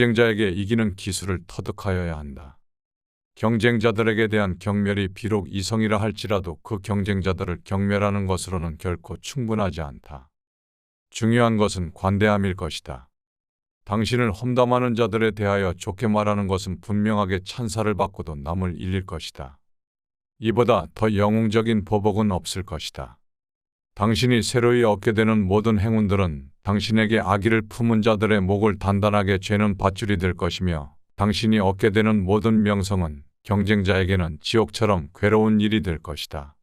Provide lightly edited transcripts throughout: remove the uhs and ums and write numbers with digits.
경쟁자에게 이기는 기술을 터득하여야 한다. 경쟁자들에게 대한 경멸이 비록 이성이라 할지라도 그 경쟁자들을 경멸하는 것으로는 결코 충분하지 않다. 중요한 것은 관대함일 것이다. 당신을 험담하는 자들에 대하여 좋게 말하는 것은 분명하게 찬사를 받고도 남을 잃릴 것이다. 이보다 더 영웅적인 보복은 없을 것이다. 당신이 새로이 얻게 되는 모든 행운들은 당신에게 악의를 품은 자들의 목을 단단하게 죄는 밧줄이 될 것이며, 당신이 얻게 되는 모든 명성은 경쟁자에게는 지옥처럼 괴로운 일이 될 것이다.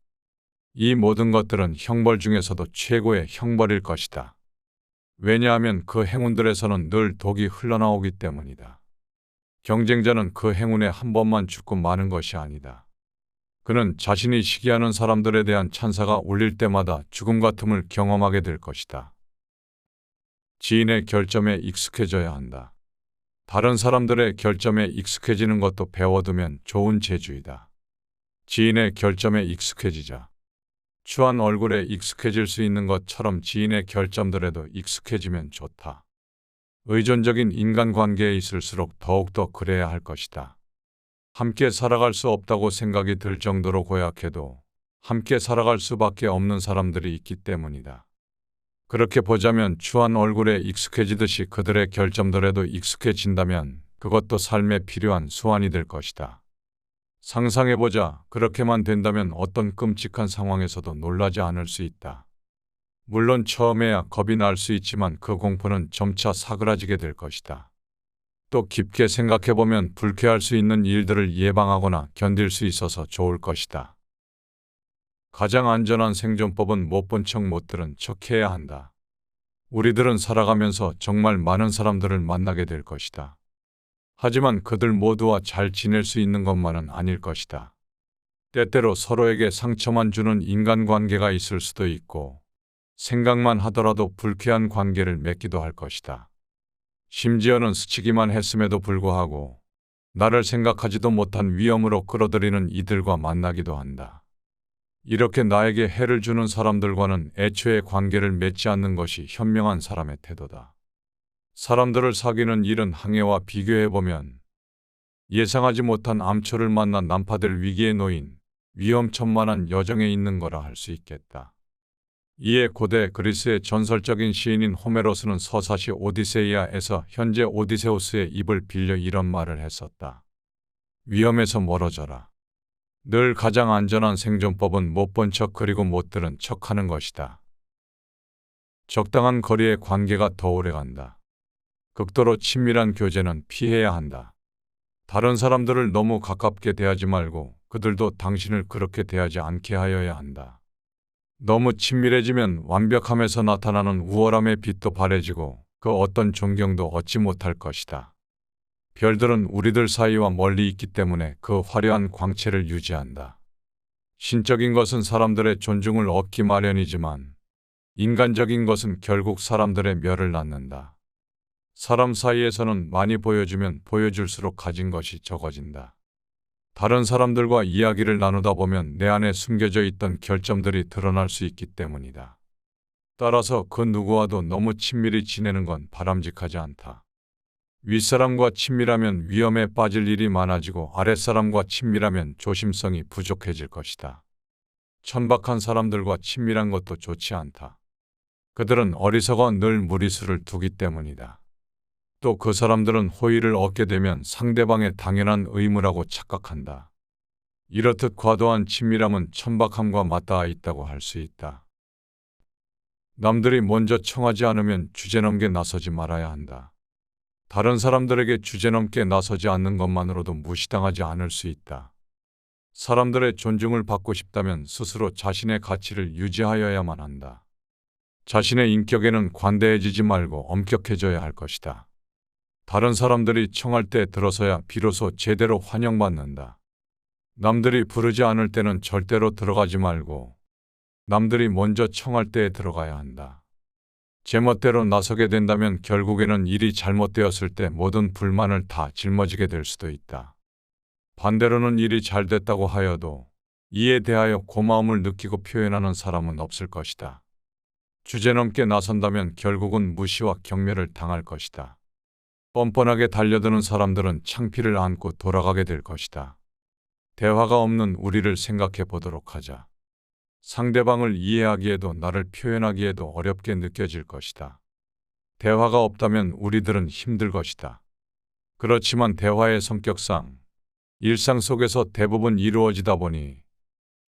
이 모든 것들은 형벌 중에서도 최고의 형벌일 것이다. 왜냐하면 그 행운들에서는 늘 독이 흘러나오기 때문이다. 경쟁자는 그 행운에 한 번만 죽고 마는 것이 아니다. 그는 자신이 시기하는 사람들에 대한 찬사가 울릴 때마다 죽음 같음을 경험하게 될 것이다. 지인의 결점에 익숙해져야 한다. 다른 사람들의 결점에 익숙해지는 것도 배워두면 좋은 재주이다. 지인의 결점에 익숙해지자. 추한 얼굴에 익숙해질 수 있는 것처럼 지인의 결점들에도 익숙해지면 좋다. 의존적인 인간관계에 있을수록 더욱더 그래야 할 것이다. 함께 살아갈 수 없다고 생각이 들 정도로 고약해도 함께 살아갈 수밖에 없는 사람들이 있기 때문이다. 그렇게 보자면 추한 얼굴에 익숙해지듯이 그들의 결점들에도 익숙해진다면 그것도 삶에 필요한 수완이 될 것이다. 상상해보자. 그렇게만 된다면 어떤 끔찍한 상황에서도 놀라지 않을 수 있다. 물론 처음에야 겁이 날 수 있지만 그 공포는 점차 사그라지게 될 것이다. 또 깊게 생각해보면 불쾌할 수 있는 일들을 예방하거나 견딜 수 있어서 좋을 것이다. 가장 안전한 생존법은 못 본 척 못 들은 척 해야 한다. 우리들은 살아가면서 정말 많은 사람들을 만나게 될 것이다. 하지만 그들 모두와 잘 지낼 수 있는 것만은 아닐 것이다. 때때로 서로에게 상처만 주는 인간관계가 있을 수도 있고, 생각만 하더라도 불쾌한 관계를 맺기도 할 것이다. 심지어는 스치기만 했음에도 불구하고 나를 생각하지도 못한 위험으로 끌어들이는 이들과 만나기도 한다. 이렇게 나에게 해를 주는 사람들과는 애초에 관계를 맺지 않는 것이 현명한 사람의 태도다. 사람들을 사귀는 일은 항해와 비교해보면 예상하지 못한 암초를 만나 난파될 위기에 놓인 위험천만한 여정에 있는 거라 할 수 있겠다. 이에 고대 그리스의 전설적인 시인인 호메로스는 서사시 오디세이아에서 현재 오디세우스의 입을 빌려 이런 말을 했었다. 위험에서 멀어져라. 늘 가장 안전한 생존법은 못 본 척 그리고 못 들은 척하는 것이다. 적당한 거리의 관계가 더 오래간다. 극도로 친밀한 교제는 피해야 한다. 다른 사람들을 너무 가깝게 대하지 말고 그들도 당신을 그렇게 대하지 않게 하여야 한다. 너무 친밀해지면 완벽함에서 나타나는 우월함의 빛도 바래지고 그 어떤 존경도 얻지 못할 것이다. 별들은 우리들 사이와 멀리 있기 때문에 그 화려한 광채를 유지한다. 신적인 것은 사람들의 존중을 얻기 마련이지만 인간적인 것은 결국 사람들의 멸을 낳는다. 사람 사이에서는 많이 보여주면 보여줄수록 가진 것이 적어진다. 다른 사람들과 이야기를 나누다 보면 내 안에 숨겨져 있던 결점들이 드러날 수 있기 때문이다. 따라서 그 누구와도 너무 친밀히 지내는 건 바람직하지 않다. 윗사람과 친밀하면 위험에 빠질 일이 많아지고 아랫사람과 친밀하면 조심성이 부족해질 것이다. 천박한 사람들과 친밀한 것도 좋지 않다. 그들은 어리석어 늘 무리수를 두기 때문이다. 또 그 사람들은 호의를 얻게 되면 상대방의 당연한 의무라고 착각한다. 이렇듯 과도한 친밀함은 천박함과 맞닿아 있다고 할 수 있다. 남들이 먼저 청하지 않으면 주제넘게 나서지 말아야 한다. 다른 사람들에게 주제넘게 나서지 않는 것만으로도 무시당하지 않을 수 있다. 사람들의 존중을 받고 싶다면 스스로 자신의 가치를 유지하여야만 한다. 자신의 인격에는 관대해지지 말고 엄격해져야 할 것이다. 다른 사람들이 청할 때 들어서야 비로소 제대로 환영받는다. 남들이 부르지 않을 때는 절대로 들어가지 말고 남들이 먼저 청할 때에 들어가야 한다. 제멋대로 나서게 된다면 결국에는 일이 잘못되었을 때 모든 불만을 다 짊어지게 될 수도 있다. 반대로는 일이 잘 됐다고 하여도 이에 대하여 고마움을 느끼고 표현하는 사람은 없을 것이다. 주제넘게 나선다면 결국은 무시와 경멸을 당할 것이다. 뻔뻔하게 달려드는 사람들은 창피를 안고 돌아가게 될 것이다. 대화가 없는 우리를 생각해 보도록 하자. 상대방을 이해하기에도 나를 표현하기에도 어렵게 느껴질 것이다. 대화가 없다면 우리들은 힘들 것이다. 그렇지만 대화의 성격상 일상 속에서 대부분 이루어지다 보니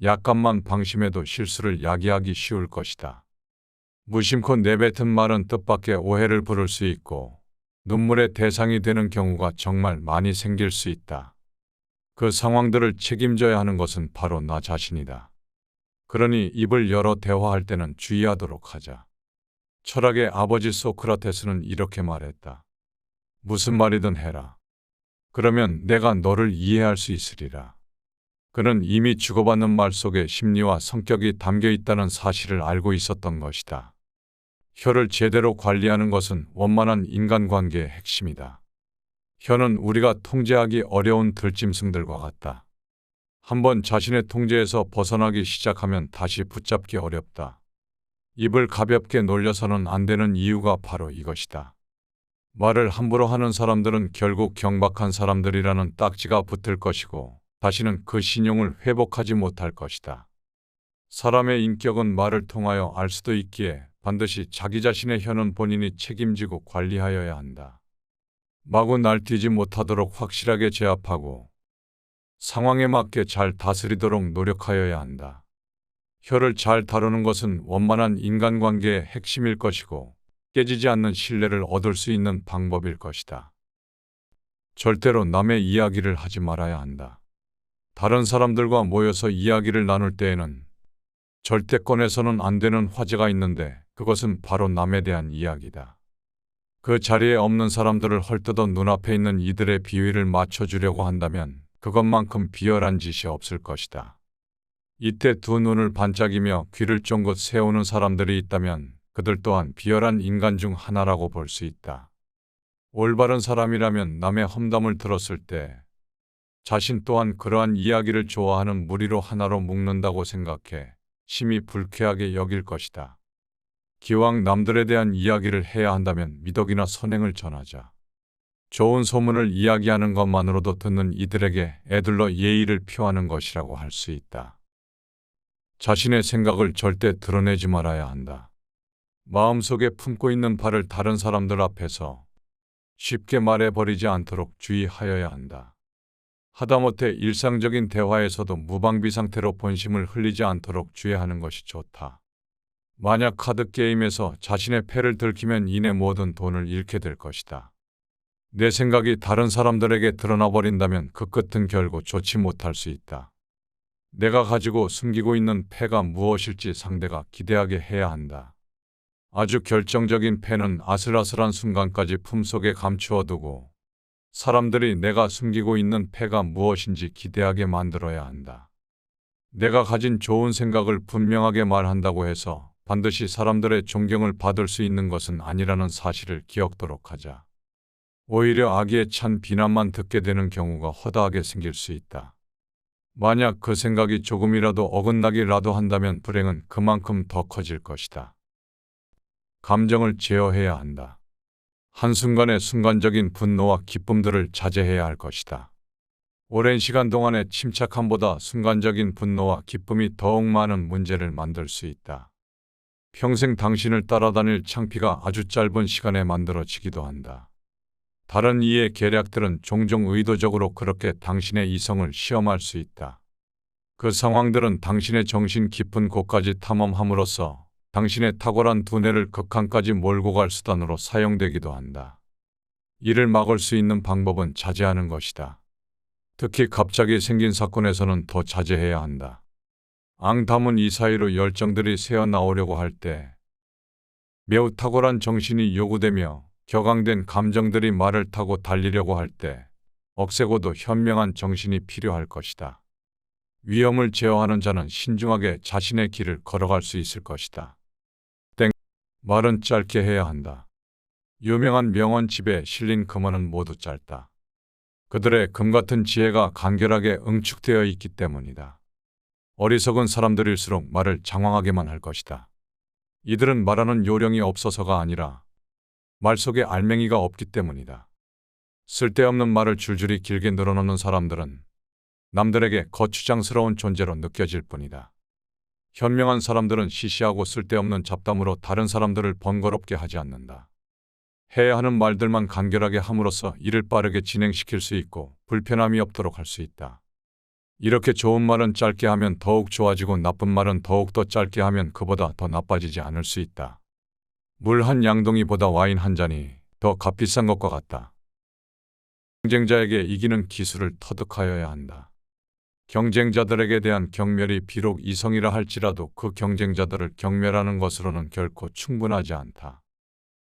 약간만 방심해도 실수를 야기하기 쉬울 것이다. 무심코 내뱉은 말은 뜻밖의 오해를 부를 수 있고 눈물의 대상이 되는 경우가 정말 많이 생길 수 있다. 그 상황들을 책임져야 하는 것은 바로 나 자신이다. 그러니 입을 열어 대화할 때는 주의하도록 하자. 철학의 아버지 소크라테스는 이렇게 말했다. 무슨 말이든 해라. 그러면 내가 너를 이해할 수 있으리라. 그는 이미 주고받는 말 속에 심리와 성격이 담겨 있다는 사실을 알고 있었던 것이다. 혀를 제대로 관리하는 것은 원만한 인간관계의 핵심이다. 혀는 우리가 통제하기 어려운 들짐승들과 같다. 한번 자신의 통제에서 벗어나기 시작하면 다시 붙잡기 어렵다. 입을 가볍게 놀려서는 안 되는 이유가 바로 이것이다. 말을 함부로 하는 사람들은 결국 경박한 사람들이라는 딱지가 붙을 것이고 다시는 그 신용을 회복하지 못할 것이다. 사람의 인격은 말을 통하여 알 수도 있기에 반드시 자기 자신의 혀는 본인이 책임지고 관리하여야 한다. 마구 날뛰지 못하도록 확실하게 제압하고 상황에 맞게 잘 다스리도록 노력하여야 한다. 혀를 잘 다루는 것은 원만한 인간관계의 핵심일 것이고 깨지지 않는 신뢰를 얻을 수 있는 방법일 것이다. 절대로 남의 이야기를 하지 말아야 한다. 다른 사람들과 모여서 이야기를 나눌 때에는 절대 꺼내서는 안 되는 화제가 있는데 그것은 바로 남에 대한 이야기다. 그 자리에 없는 사람들을 헐뜯어 눈앞에 있는 이들의 비위를 맞춰주려고 한다면 그것만큼 비열한 짓이 없을 것이다. 이때 두 눈을 반짝이며 귀를 쫑긋 세우는 사람들이 있다면 그들 또한 비열한 인간 중 하나라고 볼 수 있다. 올바른 사람이라면 남의 험담을 들었을 때 자신 또한 그러한 이야기를 좋아하는 무리로 하나로 묶는다고 생각해 심히 불쾌하게 여길 것이다. 기왕 남들에 대한 이야기를 해야 한다면 미덕이나 선행을 전하자. 좋은 소문을 이야기하는 것만으로도 듣는 이들에게 애들러 예의를 표하는 것이라고 할 수 있다. 자신의 생각을 절대 드러내지 말아야 한다. 마음속에 품고 있는 바를 다른 사람들 앞에서 쉽게 말해버리지 않도록 주의하여야 한다. 하다못해 일상적인 대화에서도 무방비 상태로 본심을 흘리지 않도록 주의하는 것이 좋다. 만약 카드게임에서 자신의 패를 들키면 이내 모든 돈을 잃게 될 것이다. 내 생각이 다른 사람들에게 드러나 버린다면 그 끝은 결코 좋지 못할 수 있다. 내가 가지고 숨기고 있는 패가 무엇일지 상대가 기대하게 해야 한다. 아주 결정적인 패는 아슬아슬한 순간까지 품속에 감추어두고 사람들이 내가 숨기고 있는 패가 무엇인지 기대하게 만들어야 한다. 내가 가진 좋은 생각을 분명하게 말한다고 해서 반드시 사람들의 존경을 받을 수 있는 것은 아니라는 사실을 기억토록 하자. 오히려 악의에 찬 비난만 듣게 되는 경우가 허다하게 생길 수 있다. 만약 그 생각이 조금이라도 어긋나기라도 한다면 불행은 그만큼 더 커질 것이다. 감정을 제어해야 한다. 한순간의 순간적인 분노와 기쁨들을 자제해야 할 것이다. 오랜 시간 동안의 침착함보다 순간적인 분노와 기쁨이 더욱 많은 문제를 만들 수 있다. 평생 당신을 따라다닐 창피가 아주 짧은 시간에 만들어지기도 한다. 다른 이의 계략들은 종종 의도적으로 그렇게 당신의 이성을 시험할 수 있다. 그 상황들은 당신의 정신 깊은 곳까지 탐험함으로써 당신의 탁월한 두뇌를 극한까지 몰고 갈 수단으로 사용되기도 한다. 이를 막을 수 있는 방법은 자제하는 것이다. 특히 갑자기 생긴 사건에서는 더 자제해야 한다. 앙담은 이 사이로 열정들이 새어나오려고 할 때 매우 탁월한 정신이 요구되며 격앙된 감정들이 말을 타고 달리려고 할 때 억세고도 현명한 정신이 필요할 것이다. 위험을 제어하는 자는 신중하게 자신의 길을 걸어갈 수 있을 것이다. 말은 짧게 해야 한다. 유명한 명언집에 실린 금어는 모두 짧다. 그들의 금같은 지혜가 간결하게 응축되어 있기 때문이다. 어리석은 사람들일수록 말을 장황하게만 할 것이다. 이들은 말하는 요령이 없어서가 아니라 말 속에 알맹이가 없기 때문이다. 쓸데없는 말을 줄줄이 길게 늘어놓는 사람들은 남들에게 거추장스러운 존재로 느껴질 뿐이다. 현명한 사람들은 시시하고 쓸데없는 잡담으로 다른 사람들을 번거롭게 하지 않는다. 해야 하는 말들만 간결하게 함으로써 일을 빠르게 진행시킬 수 있고 불편함이 없도록 할 수 있다. 이렇게 좋은 말은 짧게 하면 더욱 좋아지고 나쁜 말은 더욱 더 짧게 하면 그보다 더 나빠지지 않을 수 있다. 물 한 양동이보다 와인 한 잔이 더 값비싼 것과 같다. 경쟁자에게 이기는 기술을 터득하여야 한다. 경쟁자들에게 대한 경멸이 비록 이성이라 할지라도 그 경쟁자들을 경멸하는 것으로는 결코 충분하지 않다.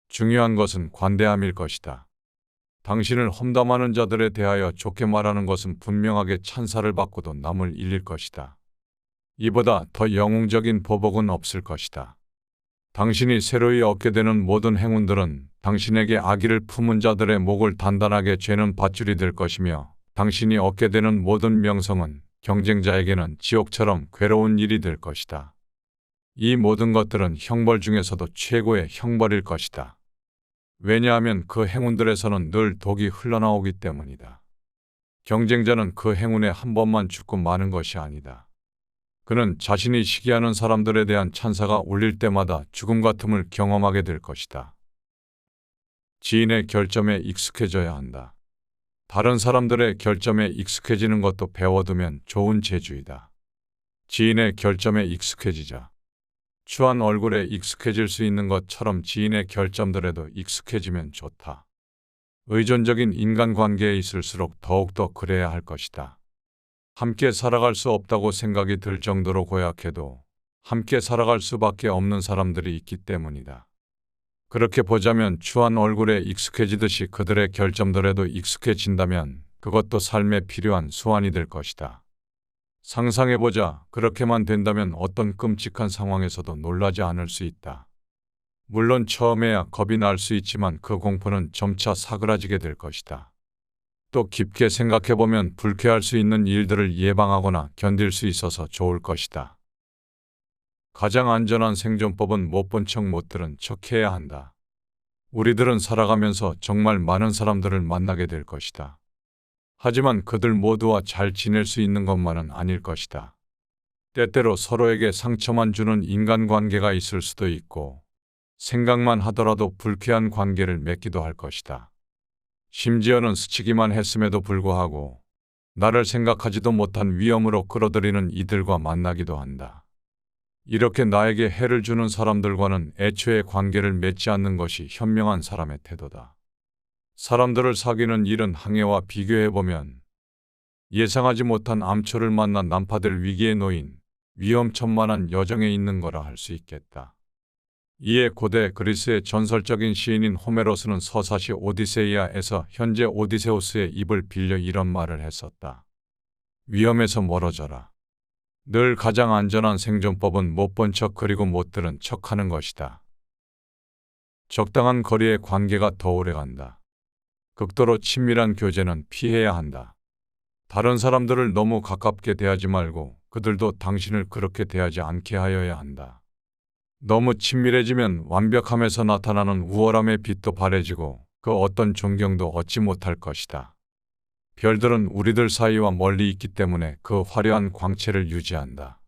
중요한 것은 관대함일 것이다. 당신을 험담하는 자들에 대하여 좋게 말하는 것은 분명하게 찬사를 받고도 남을 잃릴 것이다. 이보다 더 영웅적인 보복은 없을 것이다. 당신이 새로이 얻게 되는 모든 행운들은 당신에게 악의를 품은 자들의 목을 단단하게 죄는 밧줄이 될 것이며 당신이 얻게 되는 모든 명성은 경쟁자에게는 지옥처럼 괴로운 일이 될 것이다. 이 모든 것들은 형벌 중에서도 최고의 형벌일 것이다. 왜냐하면 그 행운들에서는 늘 독이 흘러나오기 때문이다. 경쟁자는 그 행운에 한 번만 죽고 마는 것이 아니다. 그는 자신이 시기하는 사람들에 대한 찬사가 울릴 때마다 죽음 같음을 경험하게 될 것이다. 지인의 결점에 익숙해져야 한다. 다른 사람들의 결점에 익숙해지는 것도 배워두면 좋은 재주이다. 지인의 결점에 익숙해지자. 추한 얼굴에 익숙해질 수 있는 것처럼 지인의 결점들에도 익숙해지면 좋다. 의존적인 인간관계에 있을수록 더욱더 그래야 할 것이다. 함께 살아갈 수 없다고 생각이 들 정도로 고약해도 함께 살아갈 수밖에 없는 사람들이 있기 때문이다. 그렇게 보자면 추한 얼굴에 익숙해지듯이 그들의 결점들에도 익숙해진다면 그것도 삶에 필요한 수완이 될 것이다. 상상해보자. 그렇게만 된다면 어떤 끔찍한 상황에서도 놀라지 않을 수 있다. 물론 처음에야 겁이 날 수 있지만 그 공포는 점차 사그라지게 될 것이다. 또 깊게 생각해보면 불쾌할 수 있는 일들을 예방하거나 견딜 수 있어서 좋을 것이다. 가장 안전한 생존법은 못 본 척 못 들은 척 해야 한다. 우리들은 살아가면서 정말 많은 사람들을 만나게 될 것이다. 하지만 그들 모두와 잘 지낼 수 있는 것만은 아닐 것이다. 때때로 서로에게 상처만 주는 인간관계가 있을 수도 있고 생각만 하더라도 불쾌한 관계를 맺기도 할 것이다. 심지어는 스치기만 했음에도 불구하고 나를 생각하지도 못한 위험으로 끌어들이는 이들과 만나기도 한다. 이렇게 나에게 해를 주는 사람들과는 애초에 관계를 맺지 않는 것이 현명한 사람의 태도다. 사람들을 사귀는 일은 항해와 비교해보면 예상하지 못한 암초를 만나 난파될 위기에 놓인 위험천만한 여정에 있는 거라 할 수 있겠다. 이에 고대 그리스의 전설적인 시인인 호메로스는 서사시 오디세이아에서 현재 오디세우스의 입을 빌려 이런 말을 했었다. 위험에서 멀어져라. 늘 가장 안전한 생존법은 못 본 척 그리고 못 들은 척하는 것이다. 적당한 거리의 관계가 더 오래간다. 극도로 친밀한 교제는 피해야 한다. 다른 사람들을 너무 가깝게 대하지 말고 그들도 당신을 그렇게 대하지 않게 하여야 한다. 너무 친밀해지면 완벽함에서 나타나는 우월함의 빛도 바래지고 그 어떤 존경도 얻지 못할 것이다. 별들은 우리들 사이와 멀리 있기 때문에 그 화려한 광채를 유지한다.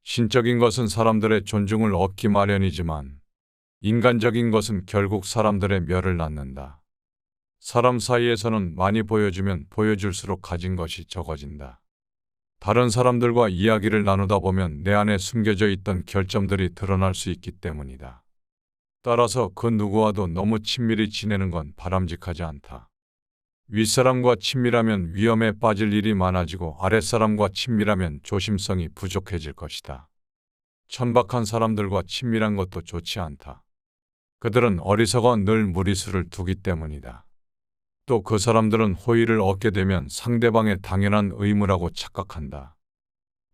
신적인 것은 사람들의 존중을 얻기 마련이지만 인간적인 것은 결국 사람들의 멸을 낳는다. 사람 사이에서는 많이 보여주면 보여줄수록 가진 것이 적어진다. 다른 사람들과 이야기를 나누다 보면 내 안에 숨겨져 있던 결점들이 드러날 수 있기 때문이다. 따라서 그 누구와도 너무 친밀히 지내는 건 바람직하지 않다. 윗사람과 친밀하면 위험에 빠질 일이 많아지고 아랫사람과 친밀하면 조심성이 부족해질 것이다. 천박한 사람들과 친밀한 것도 좋지 않다. 그들은 어리석어 늘 무리수를 두기 때문이다. 또 그 사람들은 호의를 얻게 되면 상대방의 당연한 의무라고 착각한다.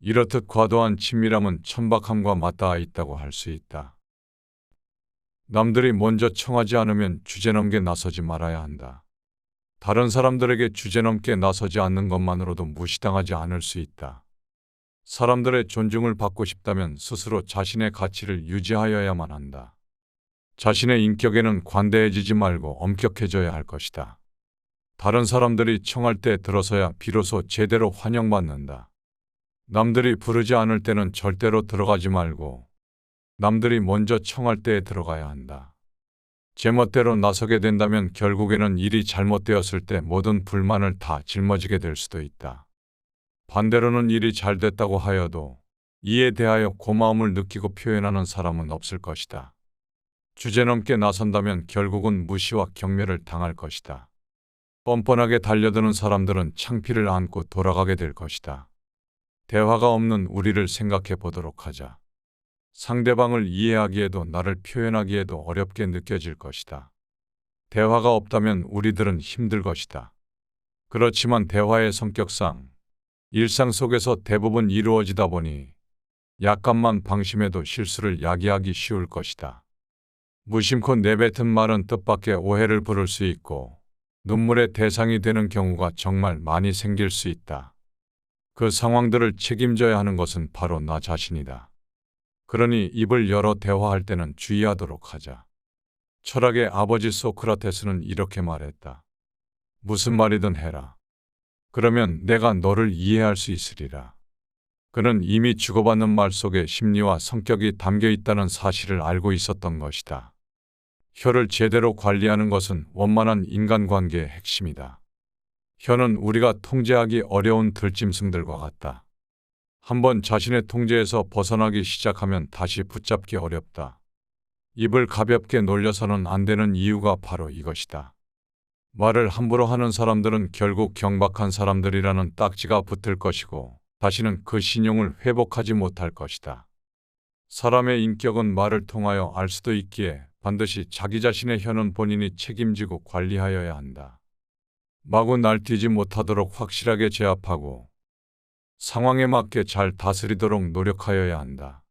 이렇듯 과도한 친밀함은 천박함과 맞닿아 있다고 할 수 있다. 남들이 먼저 청하지 않으면 주제넘게 나서지 말아야 한다. 다른 사람들에게 주제넘게 나서지 않는 것만으로도 무시당하지 않을 수 있다. 사람들의 존중을 받고 싶다면 스스로 자신의 가치를 유지하여야만 한다. 자신의 인격에는 관대해지지 말고 엄격해져야 할 것이다. 다른 사람들이 청할 때 들어서야 비로소 제대로 환영받는다. 남들이 부르지 않을 때는 절대로 들어가지 말고 남들이 먼저 청할 때에 들어가야 한다. 제멋대로 나서게 된다면 결국에는 일이 잘못되었을 때 모든 불만을 다 짊어지게 될 수도 있다. 반대로는 일이 잘 됐다고 하여도 이에 대하여 고마움을 느끼고 표현하는 사람은 없을 것이다. 주제넘게 나선다면 결국은 무시와 경멸을 당할 것이다. 뻔뻔하게 달려드는 사람들은 창피를 안고 돌아가게 될 것이다. 대화가 없는 우리를 생각해 보도록 하자. 상대방을 이해하기에도 나를 표현하기에도 어렵게 느껴질 것이다. 대화가 없다면 우리들은 힘들 것이다. 그렇지만 대화의 성격상 일상 속에서 대부분 이루어지다 보니 약간만 방심해도 실수를 야기하기 쉬울 것이다. 무심코 내뱉은 말은 뜻밖의 오해를 부를 수 있고 눈물의 대상이 되는 경우가 정말 많이 생길 수 있다. 그 상황들을 책임져야 하는 것은 바로 나 자신이다. 그러니 입을 열어 대화할 때는 주의하도록 하자. 철학의 아버지 소크라테스는 이렇게 말했다. 무슨 말이든 해라. 그러면 내가 너를 이해할 수 있으리라. 그는 이미 주고받는 말 속에 심리와 성격이 담겨 있다는 사실을 알고 있었던 것이다. 혀를 제대로 관리하는 것은 원만한 인간관계의 핵심이다. 혀는 우리가 통제하기 어려운 들짐승들과 같다. 한번 자신의 통제에서 벗어나기 시작하면 다시 붙잡기 어렵다. 입을 가볍게 놀려서는 안 되는 이유가 바로 이것이다. 말을 함부로 하는 사람들은 결국 경박한 사람들이라는 딱지가 붙을 것이고 다시는 그 신용을 회복하지 못할 것이다. 사람의 인격은 말을 통하여 알 수도 있기에 반드시 자기 자신의 혀는 본인이 책임지고 관리하여야 한다. 마구 날뛰지 못하도록 확실하게 제압하고 상황에 맞게 잘 다스리도록 노력하여야 한다.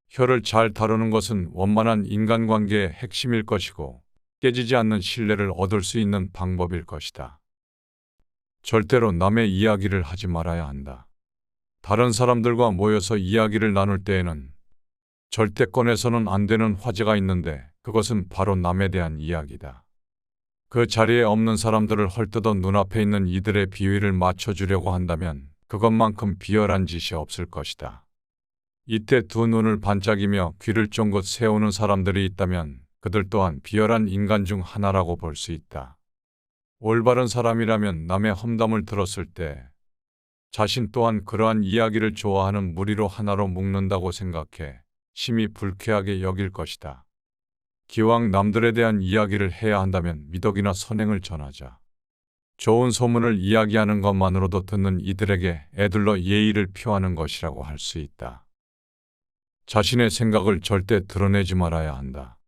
혀를 잘 다루는 것은 원만한 인간관계의 핵심일 것이고 깨지지 않는 신뢰를 얻을 수 있는 방법일 것이다. 절대로 남의 이야기를 하지 말아야 한다. 다른 사람들과 모여서 이야기를 나눌 때에는 절대 꺼내서는 안 되는 화제가 있는데 그것은 바로 남에 대한 이야기다. 그 자리에 없는 사람들을 헐뜯어 눈앞에 있는 이들의 비위를 맞춰주려고 한다면 그것만큼 비열한 짓이 없을 것이다. 이때 두 눈을 반짝이며 귀를 쫑긋 세우는 사람들이 있다면 그들 또한 비열한 인간 중 하나라고 볼 수 있다. 올바른 사람이라면 남의 험담을 들었을 때 자신 또한 그러한 이야기를 좋아하는 무리로 하나로 묶는다고 생각해 심히 불쾌하게 여길 것이다. 기왕 남들에 대한 이야기를 해야 한다면 미덕이나 선행을 전하자. 좋은 소문을 이야기하는 것만으로도 듣는 이들에게 애들러 예의를 표하는 것이라고 할 수 있다. 자신의 생각을 절대 드러내지 말아야 한다.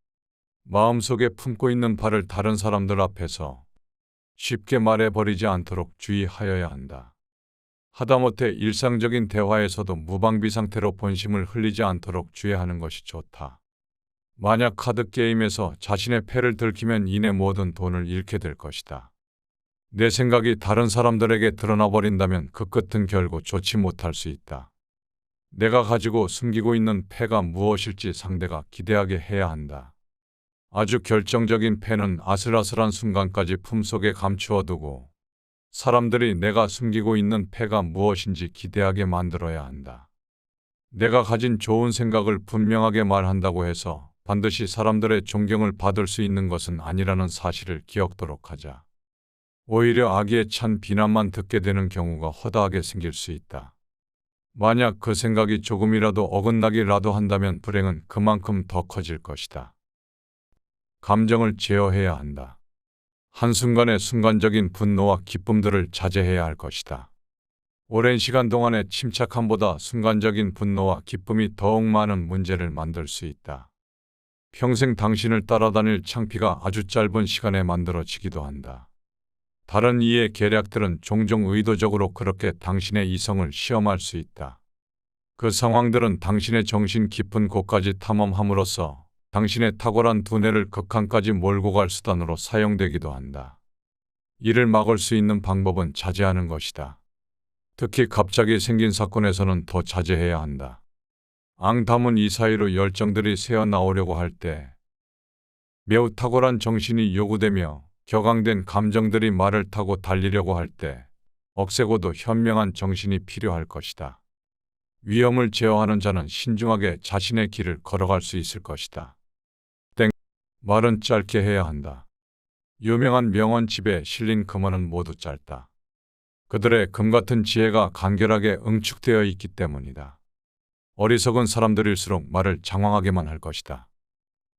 마음속에 품고 있는 바를 다른 사람들 앞에서 쉽게 말해버리지 않도록 주의하여야 한다. 하다못해 일상적인 대화에서도 무방비 상태로 본심을 흘리지 않도록 주의하는 것이 좋다. 만약 카드게임에서 자신의 패를 들키면 이내 모든 돈을 잃게 될 것이다. 내 생각이 다른 사람들에게 드러나 버린다면 그 끝은 결국 좋지 못할 수 있다. 내가 가지고 숨기고 있는 패가 무엇일지 상대가 기대하게 해야 한다. 아주 결정적인 패는 아슬아슬한 순간까지 품속에 감추어 두고 사람들이 내가 숨기고 있는 패가 무엇인지 기대하게 만들어야 한다. 내가 가진 좋은 생각을 분명하게 말한다고 해서 반드시 사람들의 존경을 받을 수 있는 것은 아니라는 사실을 기억토록 하자. 오히려 악의에 찬 비난만 듣게 되는 경우가 허다하게 생길 수 있다. 만약 그 생각이 조금이라도 어긋나기라도 한다면 불행은 그만큼 더 커질 것이다. 감정을 제어해야 한다. 한순간의 순간적인 분노와 기쁨들을 자제해야 할 것이다. 오랜 시간 동안의 침착함보다 순간적인 분노와 기쁨이 더욱 많은 문제를 만들 수 있다. 평생 당신을 따라다닐 창피가 아주 짧은 시간에 만들어지기도 한다. 다른 이의 계략들은 종종 의도적으로 그렇게 당신의 이성을 시험할 수 있다. 그 상황들은 당신의 정신 깊은 곳까지 탐험함으로써 당신의 탁월한 두뇌를 극한까지 몰고 갈 수단으로 사용되기도 한다. 이를 막을 수 있는 방법은 자제하는 것이다. 특히 갑자기 생긴 사건에서는 더 자제해야 한다. 앙담은 이 사이로 열정들이 새어나오려고 할 때 매우 탁월한 정신이 요구되며 격앙된 감정들이 말을 타고 달리려고 할 때 억세고도 현명한 정신이 필요할 것이다. 위험을 제어하는 자는 신중하게 자신의 길을 걸어갈 수 있을 것이다. 말은 짧게 해야 한다. 유명한 명언집에 실린 금어는 모두 짧다. 그들의 금같은 지혜가 간결하게 응축되어 있기 때문이다. 어리석은 사람들일수록 말을 장황하게만 할 것이다.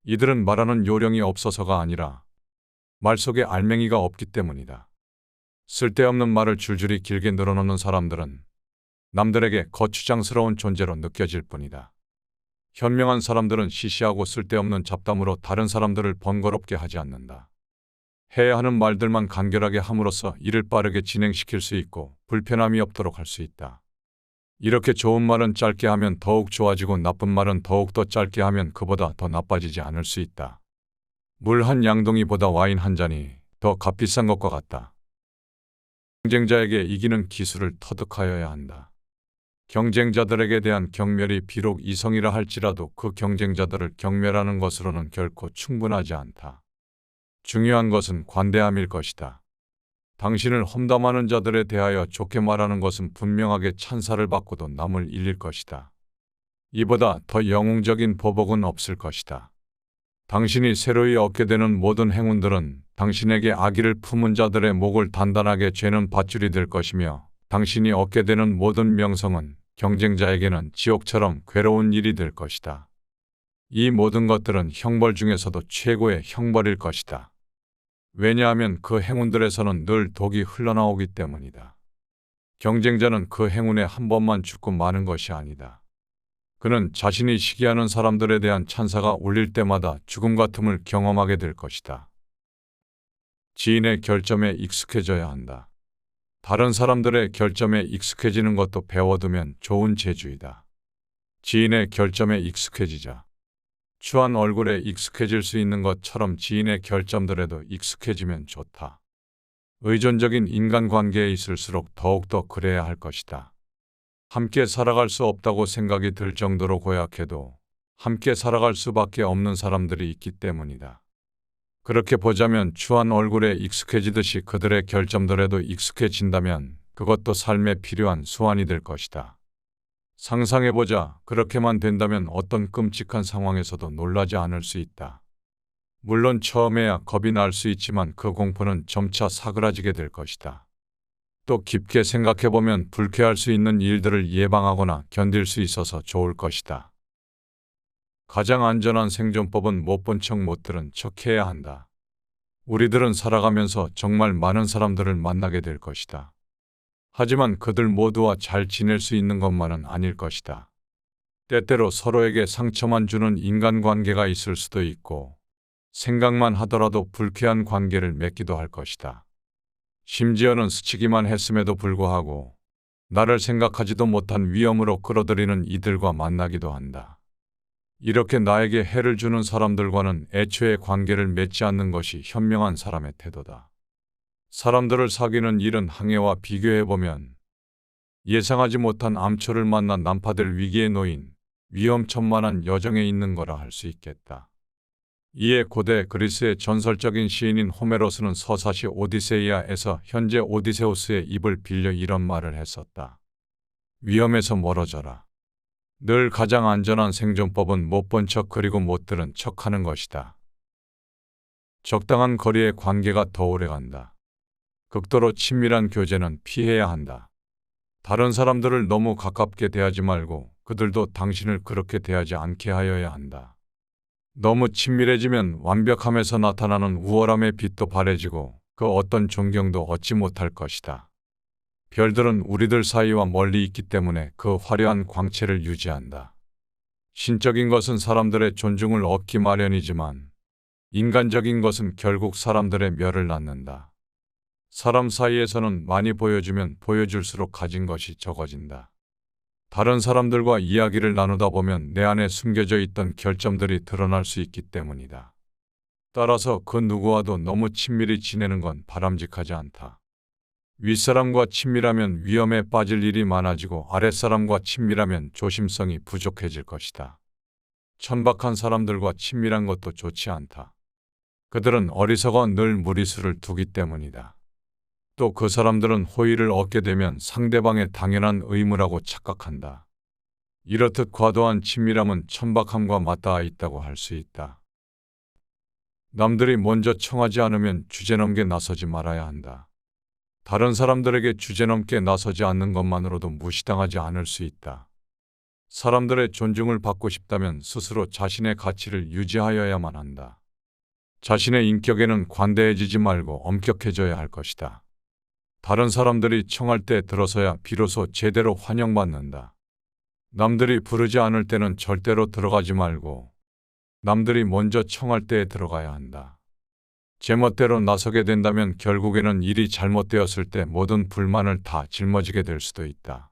이들은 말하는 요령이 없어서가 아니라 말 속에 알맹이가 없기 때문이다. 쓸데없는 말을 줄줄이 길게 늘어놓는 사람들은 남들에게 거추장스러운 존재로 느껴질 뿐이다. 현명한 사람들은 시시하고 쓸데없는 잡담으로 다른 사람들을 번거롭게 하지 않는다. 해야 하는 말들만 간결하게 함으로써 일을 빠르게 진행시킬 수 있고 불편함이 없도록 할 수 있다. 이렇게 좋은 말은 짧게 하면 더욱 좋아지고 나쁜 말은 더욱더 짧게 하면 그보다 더 나빠지지 않을 수 있다. 물 한 양동이보다 와인 한 잔이 더 값비싼 것과 같다. 경쟁자에게 이기는 기술을 터득하여야 한다. 경쟁자들에게 대한 경멸이 비록 이성이라 할지라도 그 경쟁자들을 경멸하는 것으로는 결코 충분하지 않다. 중요한 것은 관대함일 것이다. 당신을 험담하는 자들에 대하여 좋게 말하는 것은 분명하게 찬사를 받고도 남을 잃릴 것이다. 이보다 더 영웅적인 보복은 없을 것이다. 당신이 새로이 얻게 되는 모든 행운들은 당신에게 악의를 품은 자들의 목을 단단하게 죄는 밧줄이 될 것이며 당신이 얻게 되는 모든 명성은 경쟁자에게는 지옥처럼 괴로운 일이 될 것이다. 이 모든 것들은 형벌 중에서도 최고의 형벌일 것이다. 왜냐하면 그 행운들에서는 늘 독이 흘러나오기 때문이다. 경쟁자는 그 행운에 한 번만 죽고 마는 것이 아니다. 그는 자신이 시기하는 사람들에 대한 찬사가 울릴 때마다 죽음 같음을 경험하게 될 것이다. 지인의 결점에 익숙해져야 한다. 다른 사람들의 결점에 익숙해지는 것도 배워두면 좋은 재주이다. 지인의 결점에 익숙해지자. 추한 얼굴에 익숙해질 수 있는 것처럼 지인의 결점들에도 익숙해지면 좋다. 의존적인 인간관계에 있을수록 더욱더 그래야 할 것이다. 함께 살아갈 수 없다고 생각이 들 정도로 고약해도 함께 살아갈 수밖에 없는 사람들이 있기 때문이다. 그렇게 보자면 추한 얼굴에 익숙해지듯이 그들의 결점들에도 익숙해진다면 그것도 삶에 필요한 수완이 될 것이다. 상상해보자. 그렇게만 된다면 어떤 끔찍한 상황에서도 놀라지 않을 수 있다. 물론 처음에야 겁이 날 수 있지만 그 공포는 점차 사그라지게 될 것이다. 또 깊게 생각해보면 불쾌할 수 있는 일들을 예방하거나 견딜 수 있어서 좋을 것이다. 가장 안전한 생존법은 못 본 척 못 들은 척 해야 한다. 우리들은 살아가면서 정말 많은 사람들을 만나게 될 것이다. 하지만 그들 모두와 잘 지낼 수 있는 것만은 아닐 것이다. 때때로 서로에게 상처만 주는 인간관계가 있을 수도 있고 생각만 하더라도 불쾌한 관계를 맺기도 할 것이다. 심지어는 스치기만 했음에도 불구하고 나를 생각하지도 못한 위험으로 끌어들이는 이들과 만나기도 한다. 이렇게 나에게 해를 주는 사람들과는 애초에 관계를 맺지 않는 것이 현명한 사람의 태도다. 사람들을 사귀는 일은 항해와 비교해보면 예상하지 못한 암초를 만나 난파될 위기에 놓인 위험천만한 여정에 있는 거라 할 수 있겠다. 이에 고대 그리스의 전설적인 시인인 호메로스는 서사시 오디세이아에서 현재 오디세우스의 입을 빌려 이런 말을 했었다. 위험에서 멀어져라. 늘 가장 안전한 생존법은 못 본 척 그리고 못 들은 척하는 것이다. 적당한 거리의 관계가 더 오래간다. 극도로 친밀한 교제는 피해야 한다. 다른 사람들을 너무 가깝게 대하지 말고 그들도 당신을 그렇게 대하지 않게 하여야 한다. 너무 친밀해지면 완벽함에서 나타나는 우월함의 빛도 바래지고 그 어떤 존경도 얻지 못할 것이다. 별들은 우리들 사이와 멀리 있기 때문에 그 화려한 광채를 유지한다. 신적인 것은 사람들의 존중을 얻기 마련이지만 인간적인 것은 결국 사람들의 멸을 낳는다. 사람 사이에서는 많이 보여주면 보여줄수록 가진 것이 적어진다. 다른 사람들과 이야기를 나누다 보면 내 안에 숨겨져 있던 결점들이 드러날 수 있기 때문이다. 따라서 그 누구와도 너무 친밀히 지내는 건 바람직하지 않다. 윗사람과 친밀하면 위험에 빠질 일이 많아지고 아랫사람과 친밀하면 조심성이 부족해질 것이다. 천박한 사람들과 친밀한 것도 좋지 않다. 그들은 어리석어 늘 무리수를 두기 때문이다. 또 그 사람들은 호의를 얻게 되면 상대방의 당연한 의무라고 착각한다. 이렇듯 과도한 친밀함은 천박함과 맞닿아 있다고 할 수 있다. 남들이 먼저 청하지 않으면 주제넘게 나서지 말아야 한다. 다른 사람들에게 주제넘게 나서지 않는 것만으로도 무시당하지 않을 수 있다. 사람들의 존중을 받고 싶다면 스스로 자신의 가치를 유지하여야만 한다. 자신의 인격에는 관대해지지 말고 엄격해져야 할 것이다. 다른 사람들이 청할 때 들어서야 비로소 제대로 환영받는다. 남들이 부르지 않을 때는 절대로 들어가지 말고 남들이 먼저 청할 때에 들어가야 한다. 제멋대로 나서게 된다면 결국에는 일이 잘못되었을 때 모든 불만을 다 짊어지게 될 수도 있다.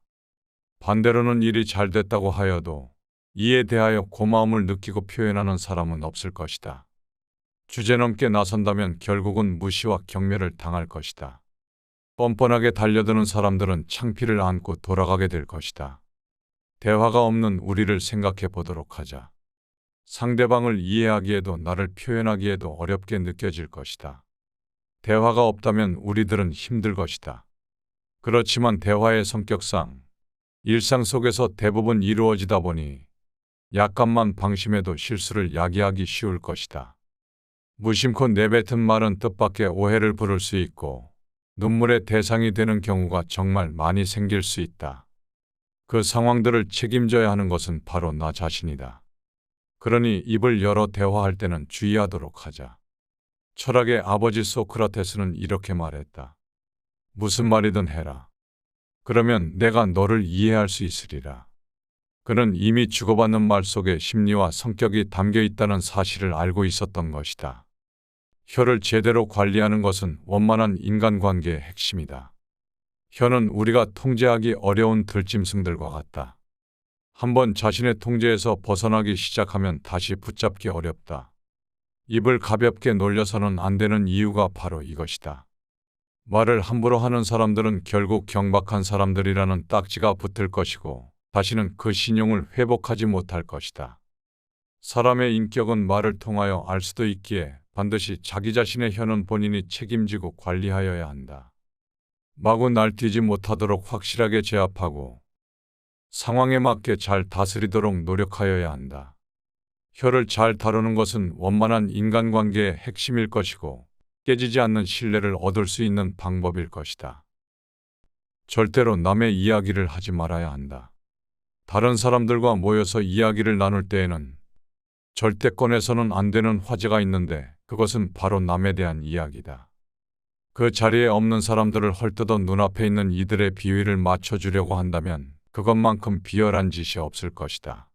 반대로는 일이 잘 됐다고 하여도 이에 대하여 고마움을 느끼고 표현하는 사람은 없을 것이다. 주제넘게 나선다면 결국은 무시와 경멸을 당할 것이다. 뻔뻔하게 달려드는 사람들은 창피를 안고 돌아가게 될 것이다. 대화가 없는 우리를 생각해 보도록 하자. 상대방을 이해하기에도 나를 표현하기에도 어렵게 느껴질 것이다. 대화가 없다면 우리들은 힘들 것이다. 그렇지만 대화의 성격상 일상 속에서 대부분 이루어지다 보니 약간만 방심해도 실수를 야기하기 쉬울 것이다. 무심코 내뱉은 말은 뜻밖의 오해를 부를 수 있고 눈물의 대상이 되는 경우가 정말 많이 생길 수 있다. 그 상황들을 책임져야 하는 것은 바로 나 자신이다. 그러니 입을 열어 대화할 때는 주의하도록 하자. 철학의 아버지 소크라테스는 이렇게 말했다. 무슨 말이든 해라. 그러면 내가 너를 이해할 수 있으리라. 그는 이미 주고받는 말 속에 심리와 성격이 담겨 있다는 사실을 알고 있었던 것이다. 혀를 제대로 관리하는 것은 원만한 인간관계의 핵심이다. 혀는 우리가 통제하기 어려운 들짐승들과 같다. 한번 자신의 통제에서 벗어나기 시작하면 다시 붙잡기 어렵다. 입을 가볍게 놀려서는 안 되는 이유가 바로 이것이다. 말을 함부로 하는 사람들은 결국 경박한 사람들이라는 딱지가 붙을 것이고 다시는 그 신용을 회복하지 못할 것이다. 사람의 인격은 말을 통하여 알 수도 있기에 반드시 자기 자신의 혀는 본인이 책임지고 관리하여야 한다. 마구 날뛰지 못하도록 확실하게 제압하고 상황에 맞게 잘 다스리도록 노력하여야 한다. 혀를 잘 다루는 것은 원만한 인간관계의 핵심일 것이고 깨지지 않는 신뢰를 얻을 수 있는 방법일 것이다. 절대로 남의 이야기를 하지 말아야 한다. 다른 사람들과 모여서 이야기를 나눌 때에는 절대 꺼내서는 안 되는 화제가 있는데 그것은 바로 남에 대한 이야기다. 그 자리에 없는 사람들을 헐뜯어 눈앞에 있는 이들의 비위를 맞춰주려고 한다면 그것만큼 비열한 짓이 없을 것이다.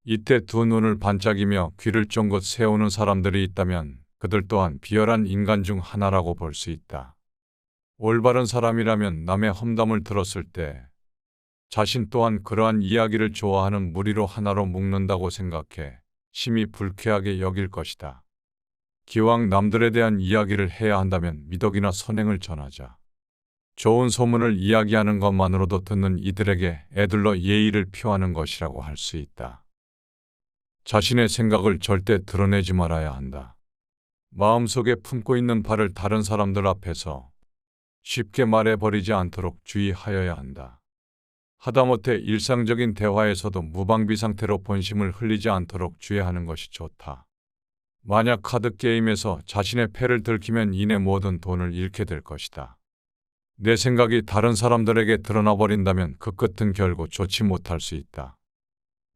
이때 두 눈을 반짝이며 귀를 쫑긋 세우는 사람들이 있다면 그들 또한 비열한 인간 중 하나라고 볼 수 있다. 올바른 사람이라면 남의 험담을 들었을 때 자신 또한 그러한 이야기를 좋아하는 무리로 하나로 묶는다고 생각해 심히 불쾌하게 여길 것이다. 기왕 남들에 대한 이야기를 해야 한다면 미덕이나 선행을 전하자. 좋은 소문을 이야기하는 것만으로도 듣는 이들에게 애들러 예의를 표하는 것이라고 할 수 있다. 자신의 생각을 절대 드러내지 말아야 한다. 마음속에 품고 있는 바를 다른 사람들 앞에서 쉽게 말해버리지 않도록 주의하여야 한다. 하다못해 일상적인 대화에서도 무방비 상태로 본심을 흘리지 않도록 주의하는 것이 좋다. 만약 카드게임에서 자신의 패를 들키면 이내 모든 돈을 잃게 될 것이다. 내 생각이 다른 사람들에게 드러나 버린다면 그 끝은 결국 좋지 못할 수 있다.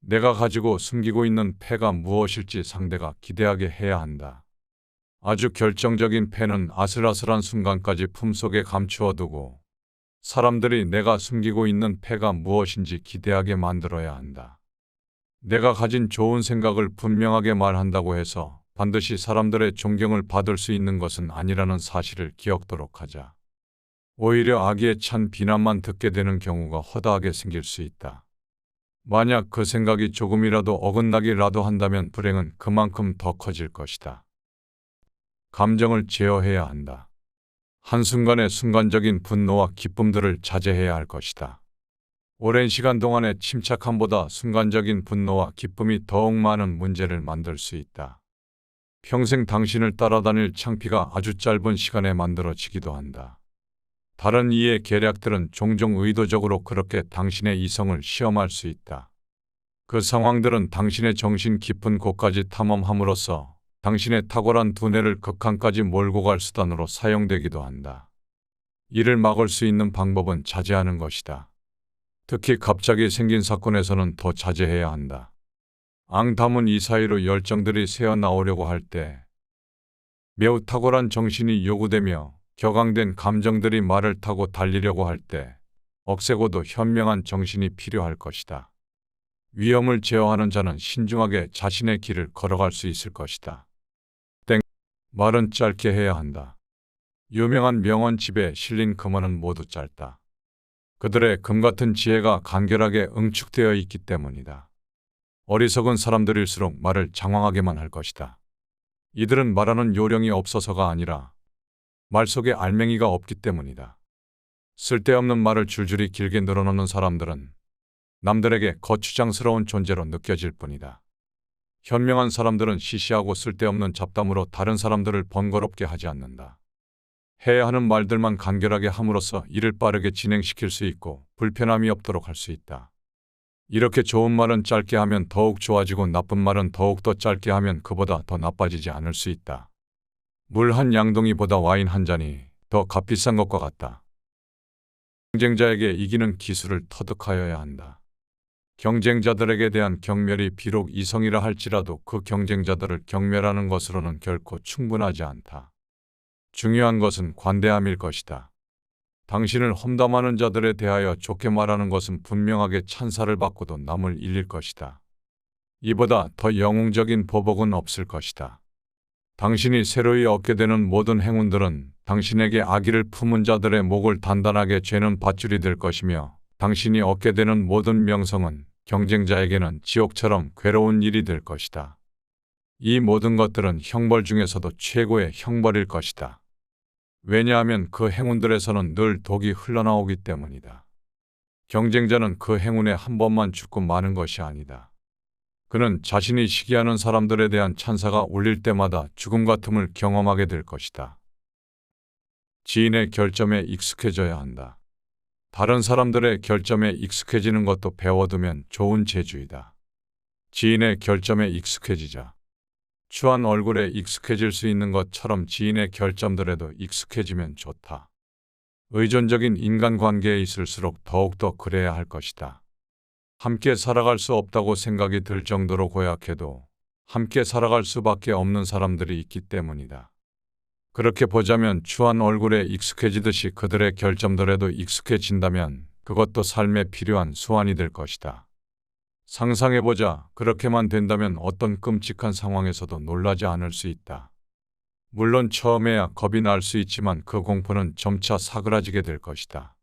내가 가지고 숨기고 있는 패가 무엇일지 상대가 기대하게 해야 한다. 아주 결정적인 패는 아슬아슬한 순간까지 품속에 감추어 두고 사람들이 내가 숨기고 있는 패가 무엇인지 기대하게 만들어야 한다. 내가 가진 좋은 생각을 분명하게 말한다고 해서 반드시 사람들의 존경을 받을 수 있는 것은 아니라는 사실을 기억토록 하자. 오히려 악의에 찬 비난만 듣게 되는 경우가 허다하게 생길 수 있다. 만약 그 생각이 조금이라도 어긋나기라도 한다면 불행은 그만큼 더 커질 것이다. 감정을 제어해야 한다. 한순간의 순간적인 분노와 기쁨들을 자제해야 할 것이다. 오랜 시간 동안의 침착함보다 순간적인 분노와 기쁨이 더욱 많은 문제를 만들 수 있다. 평생 당신을 따라다닐 창피가 아주 짧은 시간에 만들어지기도 한다. 다른 이의 계략들은 종종 의도적으로 그렇게 당신의 이성을 시험할 수 있다. 그 상황들은 당신의 정신 깊은 곳까지 탐험함으로써 당신의 탁월한 두뇌를 극한까지 몰고 갈 수단으로 사용되기도 한다. 이를 막을 수 있는 방법은 자제하는 것이다. 특히 갑자기 생긴 사건에서는 더 자제해야 한다. 앙담은 이 사이로 열정들이 새어나오려고 할 때, 매우 탁월한 정신이 요구되며 격앙된 감정들이 말을 타고 달리려고 할 때 억세고도 현명한 정신이 필요할 것이다. 위험을 제어하는 자는 신중하게 자신의 길을 걸어갈 수 있을 것이다. 말은 짧게 해야 한다. 유명한 명언집에 실린 금어는 모두 짧다. 그들의 금같은 지혜가 간결하게 응축되어 있기 때문이다. 어리석은 사람들일수록 말을 장황하게만 할 것이다. 이들은 말하는 요령이 없어서가 아니라 말 속에 알맹이가 없기 때문이다. 쓸데없는 말을 줄줄이 길게 늘어놓는 사람들은 남들에게 거추장스러운 존재로 느껴질 뿐이다. 현명한 사람들은 시시하고 쓸데없는 잡담으로 다른 사람들을 번거롭게 하지 않는다. 해야 하는 말들만 간결하게 함으로써 일을 빠르게 진행시킬 수 있고 불편함이 없도록 할 수 있다. 이렇게 좋은 말은 짧게 하면 더욱 좋아지고 나쁜 말은 더욱더 짧게 하면 그보다 더 나빠지지 않을 수 있다. 물 한 양동이보다 와인 한 잔이 더 값비싼 것과 같다. 경쟁자에게 이기는 기술을 터득하여야 한다. 경쟁자들에게 대한 경멸이 비록 이성이라 할지라도 그 경쟁자들을 경멸하는 것으로는 결코 충분하지 않다. 중요한 것은 관대함일 것이다. 당신을 험담하는 자들에 대하여 좋게 말하는 것은 분명하게 찬사를 받고도 남을 잃릴 것이다. 이보다 더 영웅적인 보복은 없을 것이다. 당신이 새로이 얻게 되는 모든 행운들은 당신에게 악의를 품은 자들의 목을 단단하게 죄는 밧줄이 될 것이며 당신이 얻게 되는 모든 명성은 경쟁자에게는 지옥처럼 괴로운 일이 될 것이다. 이 모든 것들은 형벌 중에서도 최고의 형벌일 것이다. 왜냐하면 그 행운들에서는 늘 독이 흘러나오기 때문이다. 경쟁자는 그 행운에 한 번만 죽고 마는 것이 아니다. 그는 자신이 시기하는 사람들에 대한 찬사가 울릴 때마다 죽음 같음을 경험하게 될 것이다. 지인의 결점에 익숙해져야 한다. 다른 사람들의 결점에 익숙해지는 것도 배워두면 좋은 재주이다. 지인의 결점에 익숙해지자. 추한 얼굴에 익숙해질 수 있는 것처럼 지인의 결점들에도 익숙해지면 좋다. 의존적인 인간관계에 있을수록 더욱더 그래야 할 것이다. 함께 살아갈 수 없다고 생각이 들 정도로 고약해도 함께 살아갈 수밖에 없는 사람들이 있기 때문이다. 그렇게 보자면 추한 얼굴에 익숙해지듯이 그들의 결점들에도 익숙해진다면 그것도 삶에 필요한 수완이 될 것이다. 상상해보자. 그렇게만 된다면 어떤 끔찍한 상황에서도 놀라지 않을 수 있다. 물론 처음에야 겁이 날 수 있지만 그 공포는 점차 사그라지게 될 것이다.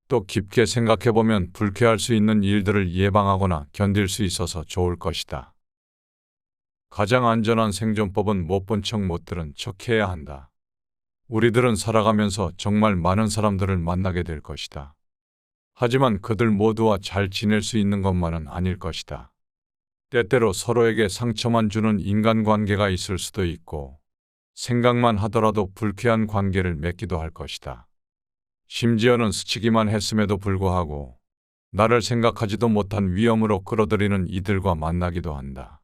또 깊게 생각해보면 불쾌할 수 있는 일들을 예방하거나 견딜 수 있어서 좋을 것이다. 가장 안전한 생존법은 못 본 척 못 들은 척 해야 한다. 우리들은 살아가면서 정말 많은 사람들을 만나게 될 것이다. 하지만 그들 모두와 잘 지낼 수 있는 것만은 아닐 것이다. 때때로 서로에게 상처만 주는 인간관계가 있을 수도 있고 생각만 하더라도 불쾌한 관계를 맺기도 할 것이다. 심지어는 스치기만 했음에도 불구하고 나를 생각하지도 못한 위험으로 끌어들이는 이들과 만나기도 한다.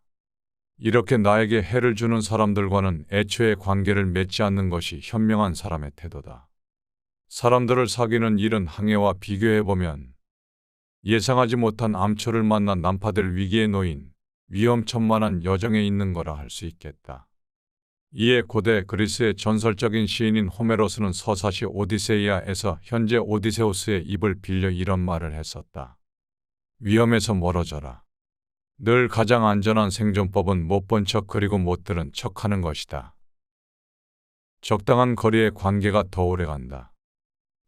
이렇게 나에게 해를 주는 사람들과는 애초에 관계를 맺지 않는 것이 현명한 사람의 태도다. 사람들을 사귀는 일은 항해와 비교해보면 예상하지 못한 암초를 만나 난파될 위기에 놓인 위험천만한 여정에 있는 거라 할 수 있겠다. 이에 고대 그리스의 전설적인 시인인 호메로스는 서사시 오디세이아에서 현재 오디세우스의 입을 빌려 이런 말을 했었다. 위험에서 멀어져라. 늘 가장 안전한 생존법은 못 본 척 그리고 못 들은 척하는 것이다. 적당한 거리의 관계가 더 오래간다.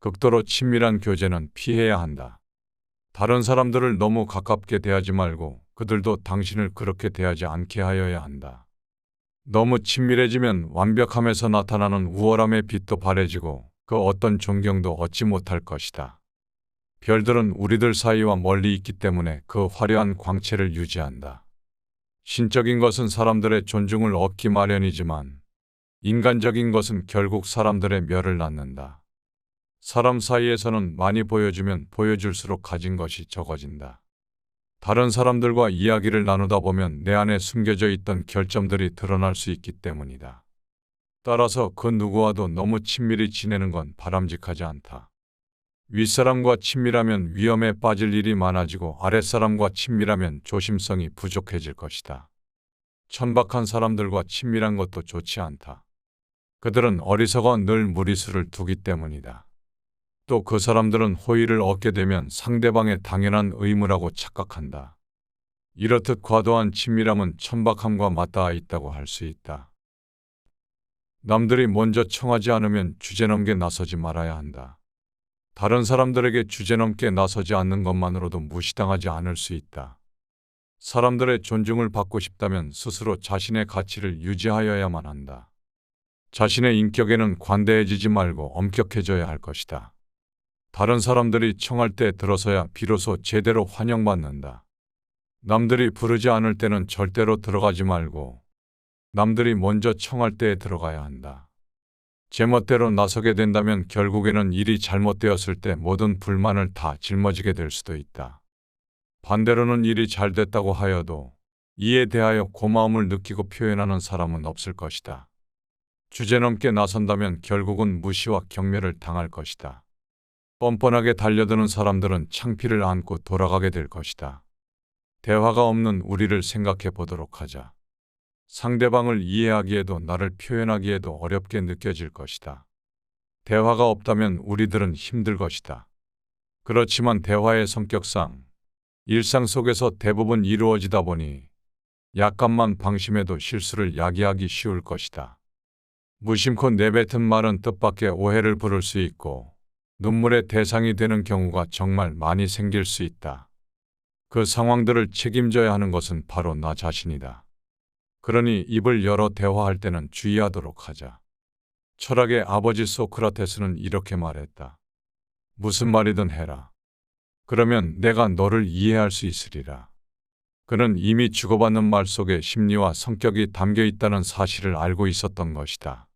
극도로 친밀한 교제는 피해야 한다. 다른 사람들을 너무 가깝게 대하지 말고 그들도 당신을 그렇게 대하지 않게 하여야 한다. 너무 친밀해지면 완벽함에서 나타나는 우월함의 빛도 바래지고 그 어떤 존경도 얻지 못할 것이다. 별들은 우리들 사이와 멀리 있기 때문에 그 화려한 광채를 유지한다. 신적인 것은 사람들의 존중을 얻기 마련이지만 인간적인 것은 결국 사람들의 멸을 낳는다. 사람 사이에서는 많이 보여주면 보여줄수록 가진 것이 적어진다. 다른 사람들과 이야기를 나누다 보면 내 안에 숨겨져 있던 결점들이 드러날 수 있기 때문이다. 따라서 그 누구와도 너무 친밀히 지내는 건 바람직하지 않다. 윗사람과 친밀하면 위험에 빠질 일이 많아지고 아랫사람과 친밀하면 조심성이 부족해질 것이다. 천박한 사람들과 친밀한 것도 좋지 않다. 그들은 어리석어 늘 무리수를 두기 때문이다. 또 그 사람들은 호의를 얻게 되면 상대방의 당연한 의무라고 착각한다. 이렇듯 과도한 친밀함은 천박함과 맞닿아 있다고 할 수 있다. 남들이 먼저 청하지 않으면 주제넘게 나서지 말아야 한다. 다른 사람들에게 주제넘게 나서지 않는 것만으로도 무시당하지 않을 수 있다. 사람들의 존중을 받고 싶다면 스스로 자신의 가치를 유지하여야만 한다. 자신의 인격에는 관대해지지 말고 엄격해져야 할 것이다. 다른 사람들이 청할 때 들어서야 비로소 제대로 환영받는다. 남들이 부르지 않을 때는 절대로 들어가지 말고 남들이 먼저 청할 때에 들어가야 한다. 제멋대로 나서게 된다면 결국에는 일이 잘못되었을 때 모든 불만을 다 짊어지게 될 수도 있다. 반대로는 일이 잘 됐다고 하여도 이에 대하여 고마움을 느끼고 표현하는 사람은 없을 것이다. 주제넘게 나선다면 결국은 무시와 경멸을 당할 것이다. 뻔뻔하게 달려드는 사람들은 창피를 안고 돌아가게 될 것이다. 대화가 없는 우리를 생각해 보도록 하자. 상대방을 이해하기에도 나를 표현하기에도 어렵게 느껴질 것이다. 대화가 없다면 우리들은 힘들 것이다. 그렇지만 대화의 성격상 일상 속에서 대부분 이루어지다 보니 약간만 방심해도 실수를 야기하기 쉬울 것이다. 무심코 내뱉은 말은 뜻밖의 오해를 부를 수 있고 눈물의 대상이 되는 경우가 정말 많이 생길 수 있다. 그 상황들을 책임져야 하는 것은 바로 나 자신이다. 그러니 입을 열어 대화할 때는 주의하도록 하자. 철학의 아버지 소크라테스는 이렇게 말했다. 무슨 말이든 해라. 그러면 내가 너를 이해할 수 있으리라. 그는 이미 주고받는 말 속에 심리와 성격이 담겨 있다는 사실을 알고 있었던 것이다.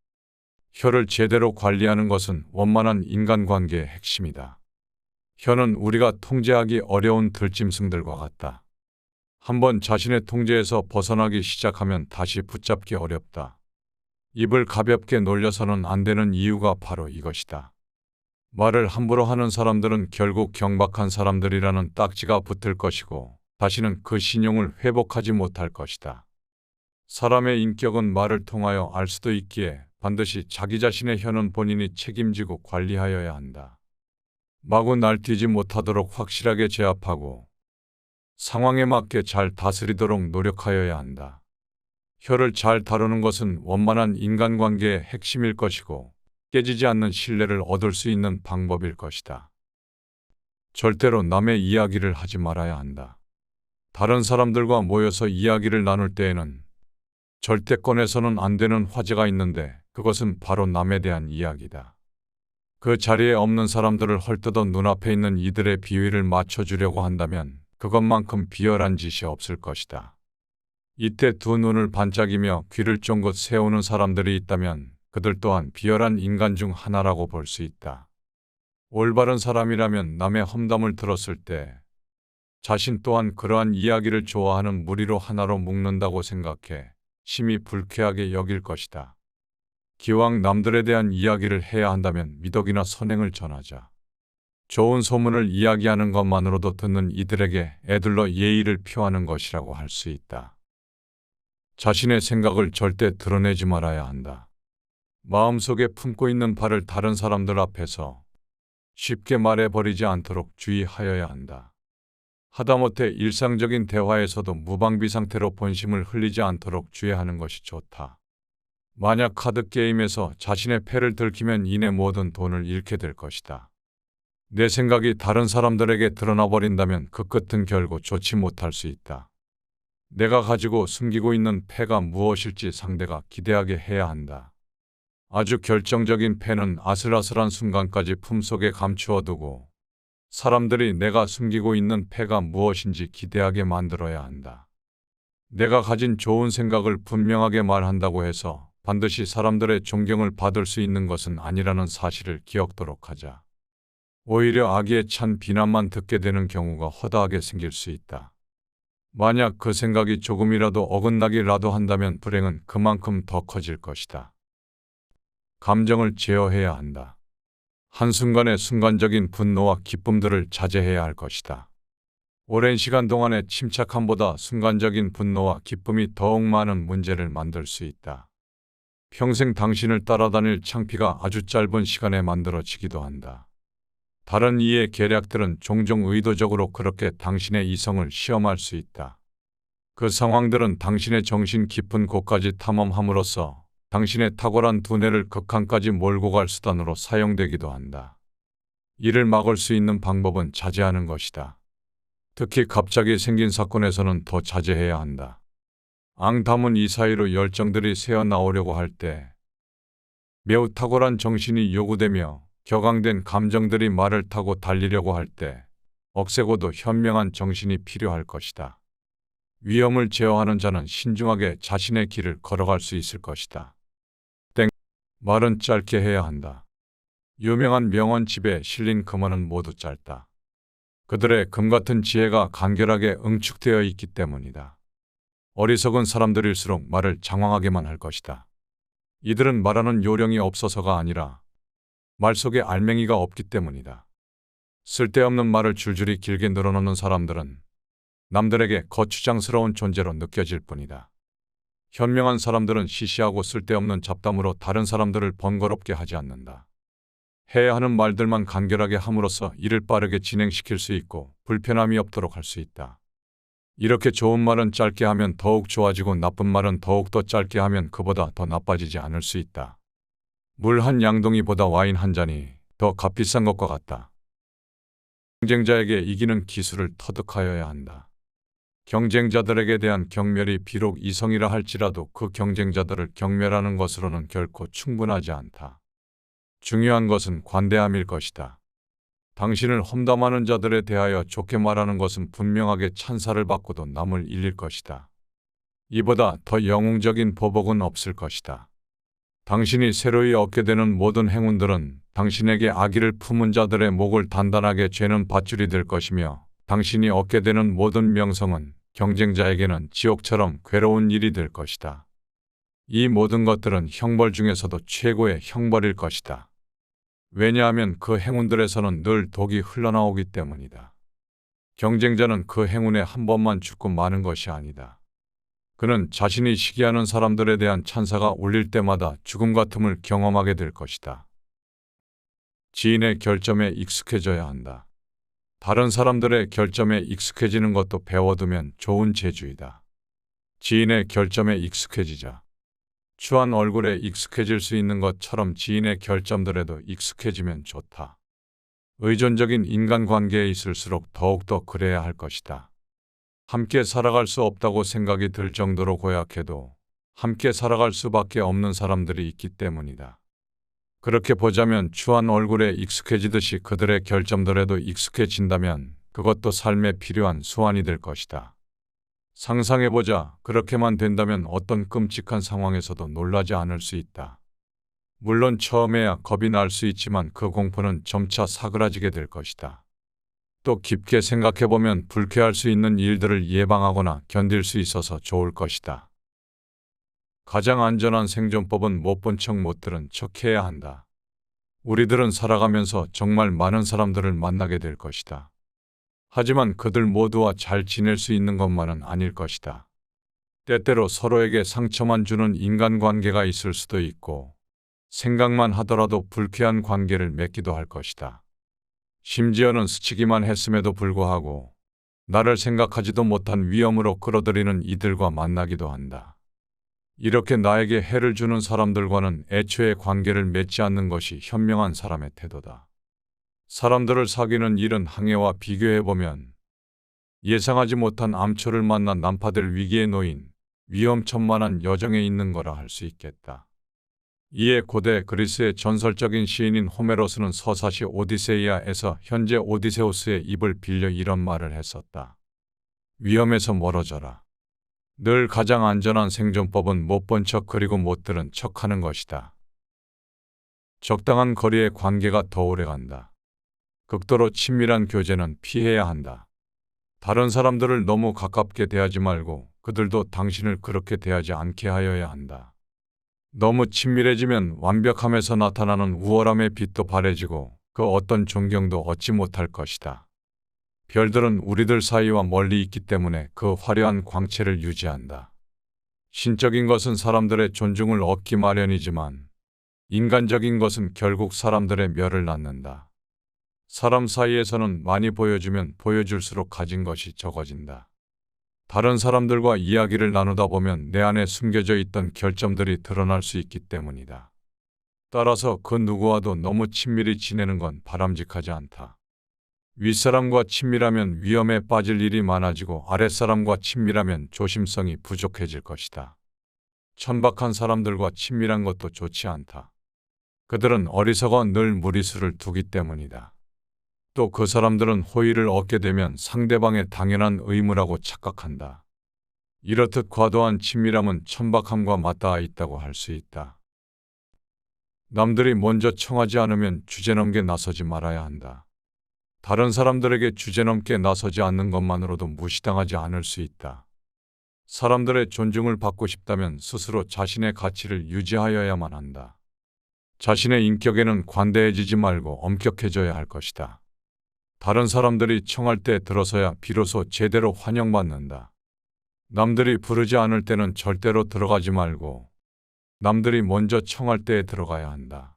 혀를 제대로 관리하는 것은 원만한 인간관계의 핵심이다. 혀는 우리가 통제하기 어려운 들짐승들과 같다. 한번 자신의 통제에서 벗어나기 시작하면 다시 붙잡기 어렵다. 입을 가볍게 놀려서는 안 되는 이유가 바로 이것이다. 말을 함부로 하는 사람들은 결국 경박한 사람들이라는 딱지가 붙을 것이고 다시는 그 신용을 회복하지 못할 것이다. 사람의 인격은 말을 통하여 알 수도 있기에 반드시 자기 자신의 혀는 본인이 책임지고 관리하여야 한다. 마구 날뛰지 못하도록 확실하게 제압하고 상황에 맞게 잘 다스리도록 노력하여야 한다. 혀를 잘 다루는 것은 원만한 인간관계의 핵심일 것이고 깨지지 않는 신뢰를 얻을 수 있는 방법일 것이다. 절대로 남의 이야기를 하지 말아야 한다. 다른 사람들과 모여서 이야기를 나눌 때에는 절대 꺼내서는 안 되는 화제가 있는데 그것은 바로 남에 대한 이야기다. 그 자리에 없는 사람들을 헐뜯어 눈앞에 있는 이들의 비위를 맞춰주려고 한다면 그것만큼 비열한 짓이 없을 것이다. 이때 두 눈을 반짝이며 귀를 쫑긋 세우는 사람들이 있다면 그들 또한 비열한 인간 중 하나라고 볼 수 있다. 올바른 사람이라면 남의 험담을 들었을 때 자신 또한 그러한 이야기를 좋아하는 무리로 하나로 묶는다고 생각해 심히 불쾌하게 여길 것이다. 기왕 남들에 대한 이야기를 해야 한다면 미덕이나 선행을 전하자. 좋은 소문을 이야기하는 것만으로도 듣는 이들에게 애들러 예의를 표하는 것이라고 할 수 있다. 자신의 생각을 절대 드러내지 말아야 한다. 마음속에 품고 있는 바를 다른 사람들 앞에서 쉽게 말해버리지 않도록 주의하여야 한다. 하다못해 일상적인 대화에서도 무방비 상태로 본심을 흘리지 않도록 주의하는 것이 좋다. 만약 카드게임에서 자신의 패를 들키면 이내 모든 돈을 잃게 될 것이다. 내 생각이 다른 사람들에게 드러나 버린다면 그 끝은 결국 좋지 못할 수 있다. 내가 가지고 숨기고 있는 패가 무엇일지 상대가 기대하게 해야 한다. 아주 결정적인 패는 아슬아슬한 순간까지 품속에 감추어 두고 사람들이 내가 숨기고 있는 패가 무엇인지 기대하게 만들어야 한다. 내가 가진 좋은 생각을 분명하게 말한다고 해서 반드시 사람들의 존경을 받을 수 있는 것은 아니라는 사실을 기억토록 하자. 오히려 악의에 찬 비난만 듣게 되는 경우가 허다하게 생길 수 있다. 만약 그 생각이 조금이라도 어긋나기라도 한다면 불행은 그만큼 더 커질 것이다. 감정을 제어해야 한다. 한순간의 순간적인 분노와 기쁨들을 자제해야 할 것이다. 오랜 시간 동안의 침착함보다 순간적인 분노와 기쁨이 더욱 많은 문제를 만들 수 있다. 평생 당신을 따라다닐 창피가 아주 짧은 시간에 만들어지기도 한다. 다른 이의 계략들은 종종 의도적으로 그렇게 당신의 이성을 시험할 수 있다. 그 상황들은 당신의 정신 깊은 곳까지 탐험함으로써 당신의 탁월한 두뇌를 극한까지 몰고 갈 수단으로 사용되기도 한다. 이를 막을 수 있는 방법은 자제하는 것이다. 특히 갑자기 생긴 사건에서는 더 자제해야 한다. 앙담은 이 사이로 열정들이 새어나오려고 할 때 매우 탁월한 정신이 요구되며 격앙된 감정들이 말을 타고 달리려고 할 때 억세고도 현명한 정신이 필요할 것이다. 위험을 제어하는 자는 신중하게 자신의 길을 걸어갈 수 있을 것이다. 말은 짧게 해야 한다. 유명한 명언집에 실린 금어는 모두 짧다. 그들의 금같은 지혜가 간결하게 응축되어 있기 때문이다. 어리석은 사람들일수록 말을 장황하게만 할 것이다. 이들은 말하는 요령이 없어서가 아니라 말 속에 알맹이가 없기 때문이다. 쓸데없는 말을 줄줄이 길게 늘어놓는 사람들은 남들에게 거추장스러운 존재로 느껴질 뿐이다. 현명한 사람들은 시시하고 쓸데없는 잡담으로 다른 사람들을 번거롭게 하지 않는다. 해야 하는 말들만 간결하게 함으로써 일을 빠르게 진행시킬 수 있고 불편함이 없도록 할 수 있다. 이렇게 좋은 말은 짧게 하면 더욱 좋아지고 나쁜 말은 더욱 더 짧게 하면 그보다 더 나빠지지 않을 수 있다. 물 한 양동이보다 와인 한 잔이 더 값비싼 것과 같다. 경쟁자에게 이기는 기술을 터득하여야 한다. 경쟁자들에게 대한 경멸이 비록 이성이라 할지라도 그 경쟁자들을 경멸하는 것으로는 결코 충분하지 않다. 중요한 것은 관대함일 것이다. 당신을 험담하는 자들에 대하여 좋게 말하는 것은 분명하게 찬사를 받고도 남을 잃릴 것이다. 이보다 더 영웅적인 보복은 없을 것이다. 당신이 새로이 얻게 되는 모든 행운들은 당신에게 악의를 품은 자들의 목을 단단하게 죄는 밧줄이 될 것이며 당신이 얻게 되는 모든 명성은 경쟁자에게는 지옥처럼 괴로운 일이 될 것이다. 이 모든 것들은 형벌 중에서도 최고의 형벌일 것이다. 왜냐하면 그 행운들에서는 늘 독이 흘러나오기 때문이다. 경쟁자는 그 행운에 한 번만 죽고 마는 것이 아니다. 그는 자신이 시기하는 사람들에 대한 찬사가 울릴 때마다 죽음 같음을 경험하게 될 것이다. 지인의 결점에 익숙해져야 한다. 다른 사람들의 결점에 익숙해지는 것도 배워두면 좋은 재주이다. 지인의 결점에 익숙해지자. 추한 얼굴에 익숙해질 수 있는 것처럼 지인의 결점들에도 익숙해지면 좋다. 의존적인 인간관계에 있을수록 더욱더 그래야 할 것이다. 함께 살아갈 수 없다고 생각이 들 정도로 고약해도 함께 살아갈 수밖에 없는 사람들이 있기 때문이다. 그렇게 보자면 추한 얼굴에 익숙해지듯이 그들의 결점들에도 익숙해진다면 그것도 삶에 필요한 수완이 될 것이다. 상상해보자. 그렇게만 된다면 어떤 끔찍한 상황에서도 놀라지 않을 수 있다. 물론 처음에야 겁이 날 수 있지만 그 공포는 점차 사그라지게 될 것이다. 또 깊게 생각해보면 불쾌할 수 있는 일들을 예방하거나 견딜 수 있어서 좋을 것이다. 가장 안전한 생존법은 못 본 척 못 들은 척 해야 한다. 우리들은 살아가면서 정말 많은 사람들을 만나게 될 것이다. 하지만 그들 모두와 잘 지낼 수 있는 것만은 아닐 것이다. 때때로 서로에게 상처만 주는 인간관계가 있을 수도 있고 생각만 하더라도 불쾌한 관계를 맺기도 할 것이다. 심지어는 스치기만 했음에도 불구하고 나를 생각하지도 못한 위험으로 끌어들이는 이들과 만나기도 한다. 이렇게 나에게 해를 주는 사람들과는 애초에 관계를 맺지 않는 것이 현명한 사람의 태도다. 사람들을 사귀는 일은 항해와 비교해보면 예상하지 못한 암초를 만나 난파될 위기에 놓인 위험천만한 여정에 있는 거라 할 수 있겠다. 이에 고대 그리스의 전설적인 시인인 호메로스는 서사시 오디세이아에서 현재 오디세우스의 입을 빌려 이런 말을 했었다. 위험에서 멀어져라. 늘 가장 안전한 생존법은 못 본 척 그리고 못 들은 척하는 것이다. 적당한 거리의 관계가 더 오래간다. 극도로 친밀한 교제는 피해야 한다. 다른 사람들을 너무 가깝게 대하지 말고 그들도 당신을 그렇게 대하지 않게 하여야 한다. 너무 친밀해지면 완벽함에서 나타나는 우월함의 빛도 바래지고 그 어떤 존경도 얻지 못할 것이다. 별들은 우리들 사이와 멀리 있기 때문에 그 화려한 광채를 유지한다. 신적인 것은 사람들의 존중을 얻기 마련이지만 인간적인 것은 결국 사람들의 멸을 낳는다. 사람 사이에서는 많이 보여주면 보여줄수록 가진 것이 적어진다. 다른 사람들과 이야기를 나누다 보면 내 안에 숨겨져 있던 결점들이 드러날 수 있기 때문이다. 따라서 그 누구와도 너무 친밀히 지내는 건 바람직하지 않다. 윗사람과 친밀하면 위험에 빠질 일이 많아지고 아랫사람과 친밀하면 조심성이 부족해질 것이다. 천박한 사람들과 친밀한 것도 좋지 않다. 그들은 어리석어 늘 무리수를 두기 때문이다. 또 그 사람들은 호의를 얻게 되면 상대방의 당연한 의무라고 착각한다. 이렇듯 과도한 친밀함은 천박함과 맞닿아 있다고 할 수 있다. 남들이 먼저 청하지 않으면 주제넘게 나서지 말아야 한다. 다른 사람들에게 주제넘게 나서지 않는 것만으로도 무시당하지 않을 수 있다. 사람들의 존중을 받고 싶다면 스스로 자신의 가치를 유지하여야만 한다. 자신의 인격에는 관대해지지 말고 엄격해져야 할 것이다. 다른 사람들이 청할 때 들어서야 비로소 제대로 환영받는다. 남들이 부르지 않을 때는 절대로 들어가지 말고 남들이 먼저 청할 때에 들어가야 한다.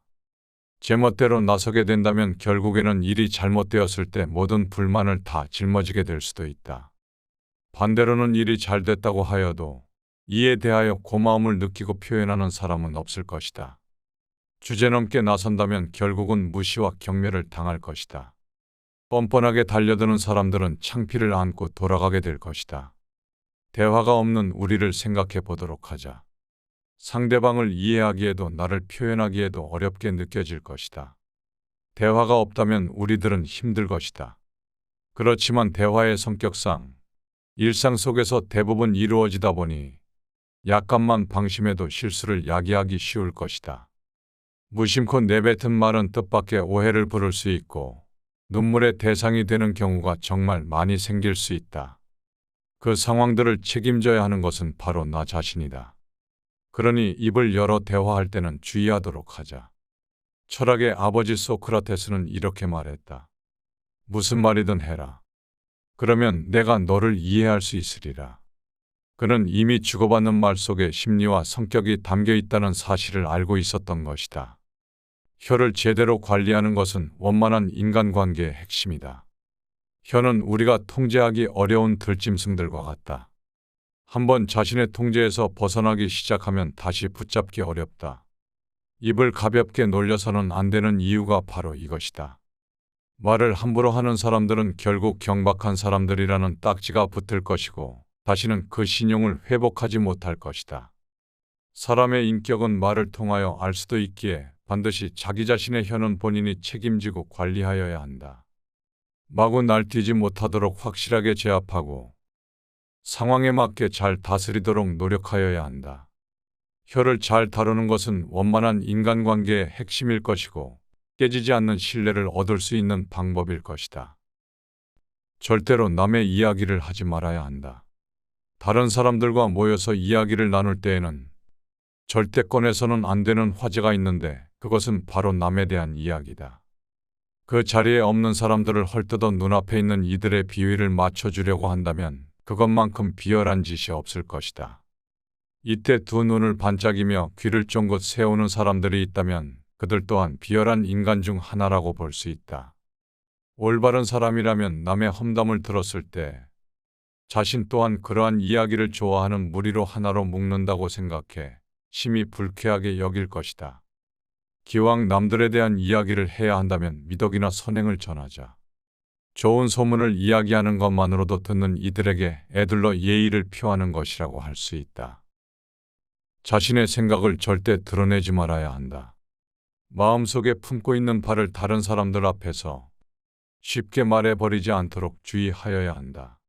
제멋대로 나서게 된다면 결국에는 일이 잘못되었을 때 모든 불만을 다 짊어지게 될 수도 있다. 반대로는 일이 잘 됐다고 하여도 이에 대하여 고마움을 느끼고 표현하는 사람은 없을 것이다. 주제넘게 나선다면 결국은 무시와 경멸을 당할 것이다. 뻔뻔하게 달려드는 사람들은 창피를 안고 돌아가게 될 것이다. 대화가 없는 우리를 생각해 보도록 하자. 상대방을 이해하기에도 나를 표현하기에도 어렵게 느껴질 것이다. 대화가 없다면 우리들은 힘들 것이다. 그렇지만 대화의 성격상 일상 속에서 대부분 이루어지다 보니 약간만 방심해도 실수를 야기하기 쉬울 것이다. 무심코 내뱉은 말은 뜻밖의 오해를 부를 수 있고 눈물의 대상이 되는 경우가 정말 많이 생길 수 있다. 그 상황들을 책임져야 하는 것은 바로 나 자신이다. 그러니 입을 열어 대화할 때는 주의하도록 하자. 철학의 아버지 소크라테스는 이렇게 말했다. 무슨 말이든 해라. 그러면 내가 너를 이해할 수 있으리라. 그는 이미 주고받는 말 속에 심리와 성격이 담겨 있다는 사실을 알고 있었던 것이다. 혀를 제대로 관리하는 것은 원만한 인간관계의 핵심이다. 혀는 우리가 통제하기 어려운 들짐승들과 같다. 한번 자신의 통제에서 벗어나기 시작하면 다시 붙잡기 어렵다. 입을 가볍게 놀려서는 안 되는 이유가 바로 이것이다. 말을 함부로 하는 사람들은 결국 경박한 사람들이라는 딱지가 붙을 것이고 다시는 그 신용을 회복하지 못할 것이다. 사람의 인격은 말을 통하여 알 수도 있기에 반드시 자기 자신의 혀는 본인이 책임지고 관리하여야 한다. 마구 날뛰지 못하도록 확실하게 제압하고 상황에 맞게 잘 다스리도록 노력하여야 한다. 혀를 잘 다루는 것은 원만한 인간관계의 핵심일 것이고 깨지지 않는 신뢰를 얻을 수 있는 방법일 것이다. 절대로 남의 이야기를 하지 말아야 한다. 다른 사람들과 모여서 이야기를 나눌 때에는 절대 꺼내서는 안 되는 화제가 있는데 그것은 바로 남에 대한 이야기다. 그 자리에 없는 사람들을 헐뜯어 눈앞에 있는 이들의 비위를 맞춰주려고 한다면 그것만큼 비열한 짓이 없을 것이다. 이때 두 눈을 반짝이며 귀를 쫑긋 세우는 사람들이 있다면 그들 또한 비열한 인간 중 하나라고 볼 수 있다. 올바른 사람이라면 남의 험담을 들었을 때 자신 또한 그러한 이야기를 좋아하는 무리로 하나로 묶는다고 생각해 심히 불쾌하게 여길 것이다. 기왕 남들에 대한 이야기를 해야 한다면 미덕이나 선행을 전하자. 좋은 소문을 이야기하는 것만으로도 듣는 이들에게 애들러 예의를 표하는 것이라고 할 수 있다. 자신의 생각을 절대 드러내지 말아야 한다. 마음속에 품고 있는 바를 다른 사람들 앞에서 쉽게 말해버리지 않도록 주의하여야 한다.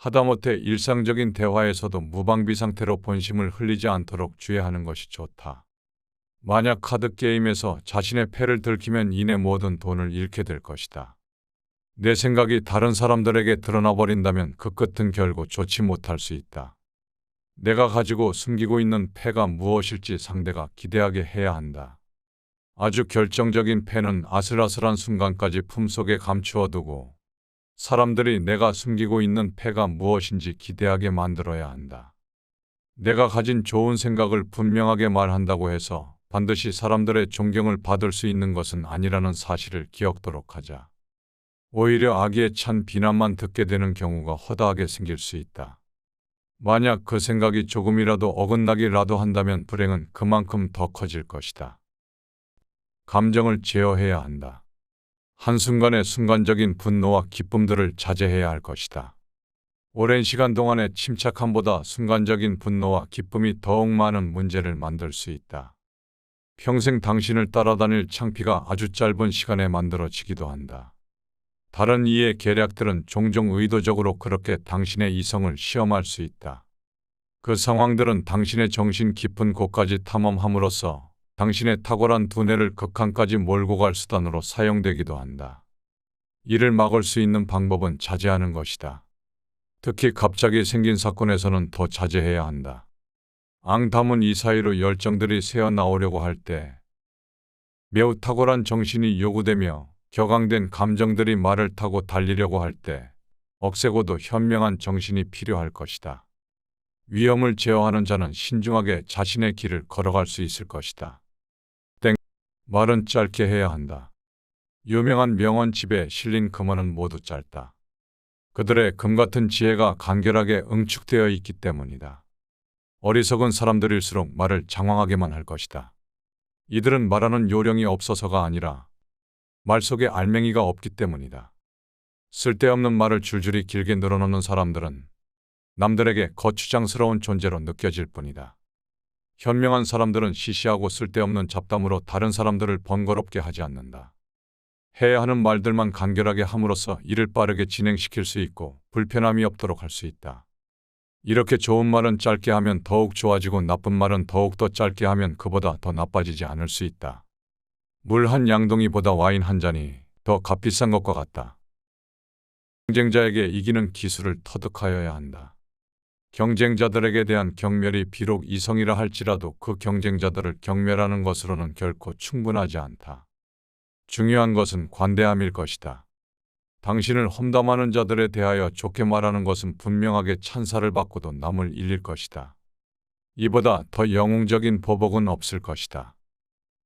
하다못해 일상적인 대화에서도 무방비 상태로 본심을 흘리지 않도록 주의하는 것이 좋다. 만약 카드게임에서 자신의 패를 들키면 이내 모든 돈을 잃게 될 것이다. 내 생각이 다른 사람들에게 드러나 버린다면 그 끝은 결국 좋지 못할 수 있다. 내가 가지고 숨기고 있는 패가 무엇일지 상대가 기대하게 해야 한다. 아주 결정적인 패는 아슬아슬한 순간까지 품속에 감추어 두고 사람들이 내가 숨기고 있는 패가 무엇인지 기대하게 만들어야 한다. 내가 가진 좋은 생각을 분명하게 말한다고 해서 반드시 사람들의 존경을 받을 수 있는 것은 아니라는 사실을 기억토록 하자. 오히려 악의에 찬 비난만 듣게 되는 경우가 허다하게 생길 수 있다. 만약 그 생각이 조금이라도 어긋나기라도 한다면 불행은 그만큼 더 커질 것이다. 감정을 제어해야 한다. 한순간의 순간적인 분노와 기쁨들을 자제해야 할 것이다. 오랜 시간 동안의 침착함보다 순간적인 분노와 기쁨이 더욱 많은 문제를 만들 수 있다. 평생 당신을 따라다닐 창피가 아주 짧은 시간에 만들어지기도 한다. 다른 이의 계략들은 종종 의도적으로 그렇게 당신의 이성을 시험할 수 있다. 그 상황들은 당신의 정신 깊은 곳까지 탐험함으로써 당신의 탁월한 두뇌를 극한까지 몰고 갈 수단으로 사용되기도 한다. 이를 막을 수 있는 방법은 자제하는 것이다. 특히 갑자기 생긴 사건에서는 더 자제해야 한다. 앙담은 이 사이로 열정들이 새어나오려고 할 때 매우 탁월한 정신이 요구되며 격앙된 감정들이 말을 타고 달리려고 할 때 억세고도 현명한 정신이 필요할 것이다. 위험을 제어하는 자는 신중하게 자신의 길을 걸어갈 수 있을 것이다. 말은 짧게 해야 한다. 유명한 명언집에 실린 금어는 모두 짧다. 그들의 금같은 지혜가 간결하게 응축되어 있기 때문이다. 어리석은 사람들일수록 말을 장황하게만 할 것이다. 이들은 말하는 요령이 없어서가 아니라 말 속에 알맹이가 없기 때문이다. 쓸데없는 말을 줄줄이 길게 늘어놓는 사람들은 남들에게 거추장스러운 존재로 느껴질 뿐이다. 현명한 사람들은 시시하고 쓸데없는 잡담으로 다른 사람들을 번거롭게 하지 않는다. 해야 하는 말들만 간결하게 함으로써 일을 빠르게 진행시킬 수 있고 불편함이 없도록 할 수 있다. 이렇게 좋은 말은 짧게 하면 더욱 좋아지고 나쁜 말은 더욱더 짧게 하면 그보다 더 나빠지지 않을 수 있다. 물 한 양동이보다 와인 한 잔이 더 값비싼 것과 같다. 경쟁자에게 이기는 기술을 터득하여야 한다. 경쟁자들에게 대한 경멸이 비록 이성이라 할지라도 그 경쟁자들을 경멸하는 것으로는 결코 충분하지 않다. 중요한 것은 관대함일 것이다. 당신을 험담하는 자들에 대하여 좋게 말하는 것은 분명하게 찬사를 받고도 남을 잃릴 것이다. 이보다 더 영웅적인 보복은 없을 것이다.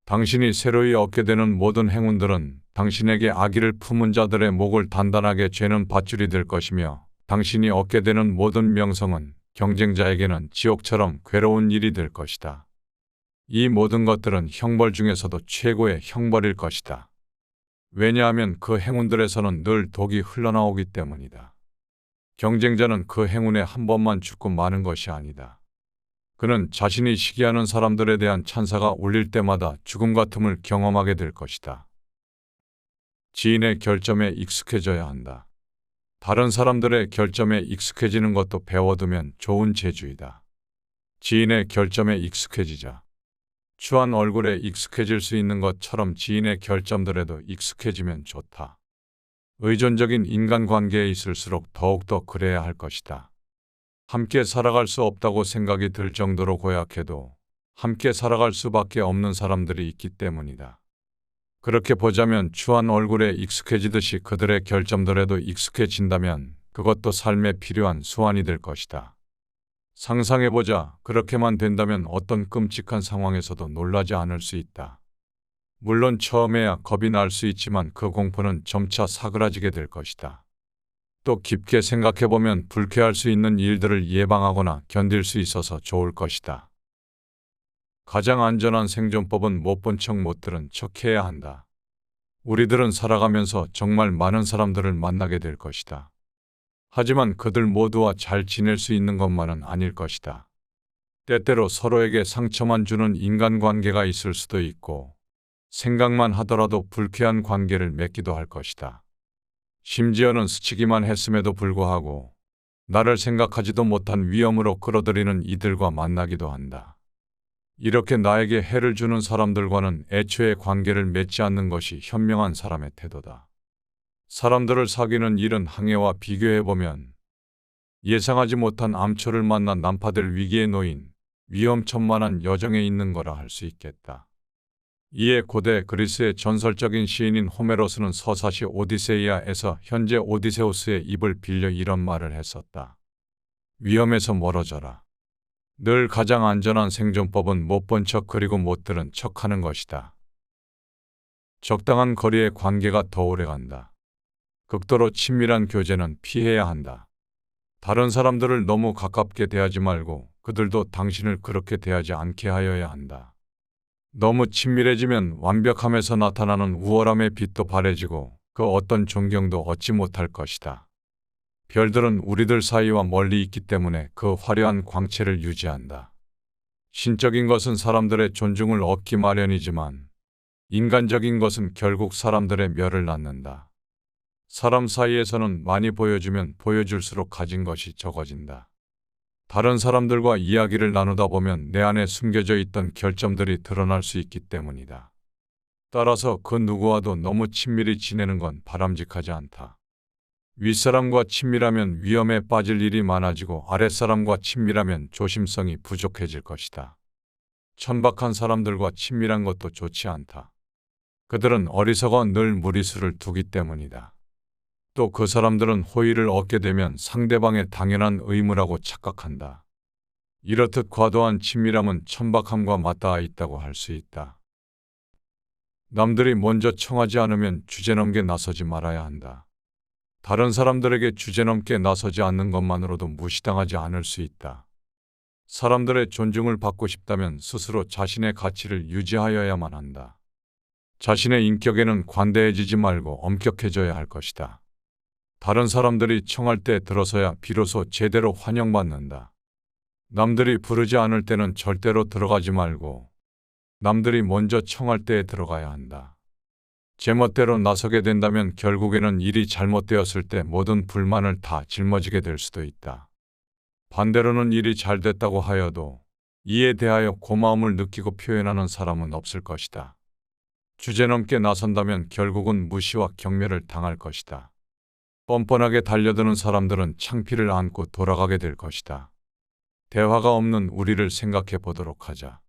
당신이 새로이 얻게 되는 모든 행운들은 당신에게 악의를 품은 자들의 목을 단단하게 죄는 밧줄이 될 것이며 당신이 얻게 되는 모든 명성은 경쟁자에게는 지옥처럼 괴로운 일이 될 것이다. 이 모든 것들은 형벌 중에서도 최고의 형벌일 것이다. 왜냐하면 그 행운들에서는 늘 독이 흘러나오기 때문이다. 경쟁자는 그 행운에 한 번만 죽고 마는 것이 아니다. 그는 자신이 시기하는 사람들에 대한 찬사가 울릴 때마다 죽음 같음을 경험하게 될 것이다. 지인의 결점에 익숙해져야 한다. 다른 사람들의 결점에 익숙해지는 것도 배워두면 좋은 재주이다. 지인의 결점에 익숙해지자. 추한 얼굴에 익숙해질 수 있는 것처럼 지인의 결점들에도 익숙해지면 좋다. 의존적인 인간관계에 있을수록 더욱더 그래야 할 것이다. 함께 살아갈 수 없다고 생각이 들 정도로 고약해도 함께 살아갈 수밖에 없는 사람들이 있기 때문이다. 그렇게 보자면 추한 얼굴에 익숙해지듯이 그들의 결점들에도 익숙해진다면 그것도 삶에 필요한 수완이 될 것이다. 상상해보자. 그렇게만 된다면 어떤 끔찍한 상황에서도 놀라지 않을 수 있다. 물론 처음에야 겁이 날 수 있지만 그 공포는 점차 사그라지게 될 것이다. 또 깊게 생각해보면 불쾌할 수 있는 일들을 예방하거나 견딜 수 있어서 좋을 것이다. 가장 안전한 생존법은 못 본 척 못 들은 척 해야 한다. 우리들은 살아가면서 정말 많은 사람들을 만나게 될 것이다. 하지만 그들 모두와 잘 지낼 수 있는 것만은 아닐 것이다. 때때로 서로에게 상처만 주는 인간관계가 있을 수도 있고 생각만 하더라도 불쾌한 관계를 맺기도 할 것이다. 심지어는 스치기만 했음에도 불구하고 나를 생각하지도 못한 위험으로 끌어들이는 이들과 만나기도 한다. 이렇게 나에게 해를 주는 사람들과는 애초에 관계를 맺지 않는 것이 현명한 사람의 태도다. 사람들을 사귀는 일은 항해와 비교해보면 예상하지 못한 암초를 만나 난파될 위기에 놓인 위험천만한 여정에 있는 거라 할 수 있겠다. 이에 고대 그리스의 전설적인 시인인 호메로스는 서사시 오디세이아에서 현재 오디세우스의 입을 빌려 이런 말을 했었다. 위험에서 멀어져라. 늘 가장 안전한 생존법은 못 본 척 그리고 못 들은 척하는 것이다. 적당한 거리의 관계가 더 오래간다. 극도로 친밀한 교제는 피해야 한다. 다른 사람들을 너무 가깝게 대하지 말고 그들도 당신을 그렇게 대하지 않게 하여야 한다. 너무 친밀해지면 완벽함에서 나타나는 우월함의 빛도 바래지고 그 어떤 존경도 얻지 못할 것이다. 별들은 우리들 사이와 멀리 있기 때문에 그 화려한 광채를 유지한다. 신적인 것은 사람들의 존중을 얻기 마련이지만 인간적인 것은 결국 사람들의 멸을 낳는다. 사람 사이에서는 많이 보여주면 보여줄수록 가진 것이 적어진다. 다른 사람들과 이야기를 나누다 보면 내 안에 숨겨져 있던 결점들이 드러날 수 있기 때문이다. 따라서 그 누구와도 너무 친밀히 지내는 건 바람직하지 않다. 윗사람과 친밀하면 위험에 빠질 일이 많아지고 아랫사람과 친밀하면 조심성이 부족해질 것이다. 천박한 사람들과 친밀한 것도 좋지 않다. 그들은 어리석어 늘 무리수를 두기 때문이다. 또 그 사람들은 호의를 얻게 되면 상대방의 당연한 의무라고 착각한다. 이렇듯 과도한 친밀함은 천박함과 맞닿아 있다고 할 수 있다. 남들이 먼저 청하지 않으면 주제넘게 나서지 말아야 한다. 다른 사람들에게 주제넘게 나서지 않는 것만으로도 무시당하지 않을 수 있다. 사람들의 존중을 받고 싶다면 스스로 자신의 가치를 유지하여야만 한다. 자신의 인격에는 관대해지지 말고 엄격해져야 할 것이다. 다른 사람들이 청할 때 들어서야 비로소 제대로 환영받는다. 남들이 부르지 않을 때는 절대로 들어가지 말고 남들이 먼저 청할 때에 들어가야 한다. 제멋대로 나서게 된다면 결국에는 일이 잘못되었을 때 모든 불만을 다 짊어지게 될 수도 있다. 반대로는 일이 잘 됐다고 하여도 이에 대하여 고마움을 느끼고 표현하는 사람은 없을 것이다. 주제넘게 나선다면 결국은 무시와 경멸을 당할 것이다. 뻔뻔하게 달려드는 사람들은 창피를 안고 돌아가게 될 것이다. 대화가 없는 우리를 생각해 보도록 하자.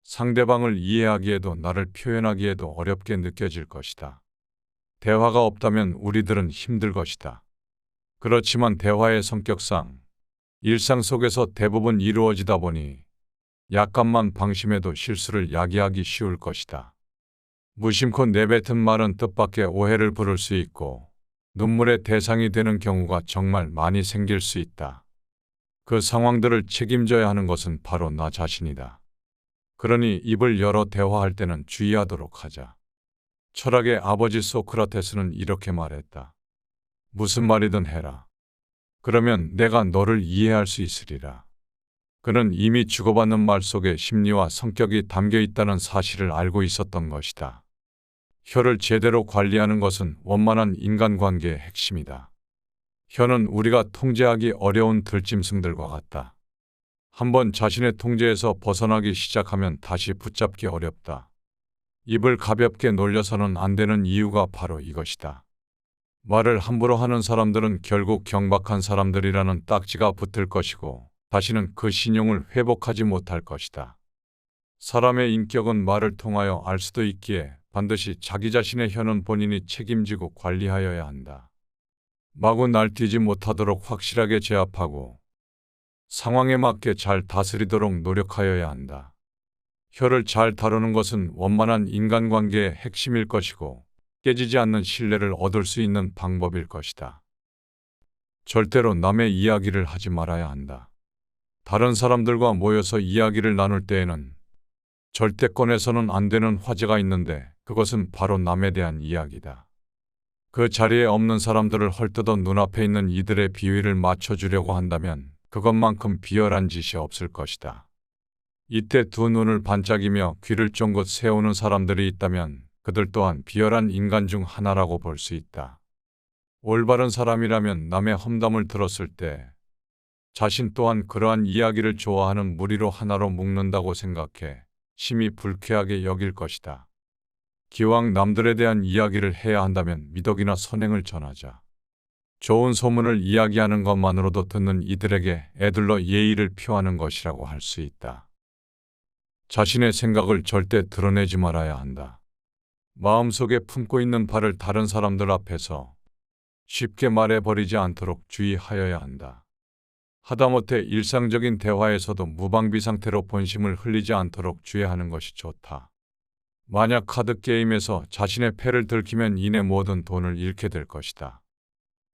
상대방을 이해하기에도 나를 표현하기에도 어렵게 느껴질 것이다. 대화가 없다면 우리들은 힘들 것이다. 그렇지만 대화의 성격상 일상 속에서 대부분 이루어지다 보니 약간만 방심해도 실수를 야기하기 쉬울 것이다. 무심코 내뱉은 말은 뜻밖의 오해를 부를 수 있고 눈물의 대상이 되는 경우가 정말 많이 생길 수 있다. 그 상황들을 책임져야 하는 것은 바로 나 자신이다. 그러니 입을 열어 대화할 때는 주의하도록 하자. 철학의 아버지 소크라테스는 이렇게 말했다. 무슨 말이든 해라. 그러면 내가 너를 이해할 수 있으리라. 그는 이미 주고받는 말 속에 심리와 성격이 담겨 있다는 사실을 알고 있었던 것이다. 혀를 제대로 관리하는 것은 원만한 인간관계의 핵심이다. 혀는 우리가 통제하기 어려운 들짐승들과 같다. 한번 자신의 통제에서 벗어나기 시작하면 다시 붙잡기 어렵다. 입을 가볍게 놀려서는 안 되는 이유가 바로 이것이다. 말을 함부로 하는 사람들은 결국 경박한 사람들이라는 딱지가 붙을 것이고 다시는 그 신용을 회복하지 못할 것이다. 사람의 인격은 말을 통하여 알 수도 있기에 반드시 자기 자신의 혀는 본인이 책임지고 관리하여야 한다. 마구 날뛰지 못하도록 확실하게 제압하고 상황에 맞게 잘 다스리도록 노력하여야 한다. 혀를 잘 다루는 것은 원만한 인간관계의 핵심일 것이고 깨지지 않는 신뢰를 얻을 수 있는 방법일 것이다. 절대로 남의 이야기를 하지 말아야 한다. 다른 사람들과 모여서 이야기를 나눌 때에는 절대 꺼내서는 안 되는 화제가 있는데 그것은 바로 남에 대한 이야기다. 그 자리에 없는 사람들을 헐뜯어 눈앞에 있는 이들의 비위를 맞춰주려고 한다면 그것만큼 비열한 짓이 없을 것이다. 이때 두 눈을 반짝이며 귀를 쫑긋 세우는 사람들이 있다면 그들 또한 비열한 인간 중 하나라고 볼 수 있다. 올바른 사람이라면 남의 험담을 들었을 때 자신 또한 그러한 이야기를 좋아하는 무리로 하나로 묶는다고 생각해 심히 불쾌하게 여길 것이다. 기왕 남들에 대한 이야기를 해야 한다면 미덕이나 선행을 전하자. 좋은 소문을 이야기하는 것만으로도 듣는 이들에게 애들러 예의를 표하는 것이라고 할 수 있다. 자신의 생각을 절대 드러내지 말아야 한다. 마음속에 품고 있는 바를 다른 사람들 앞에서 쉽게 말해버리지 않도록 주의하여야 한다. 하다못해 일상적인 대화에서도 무방비 상태로 본심을 흘리지 않도록 주의하는 것이 좋다. 만약 카드게임에서 자신의 패를 들키면 이내 모든 돈을 잃게 될 것이다.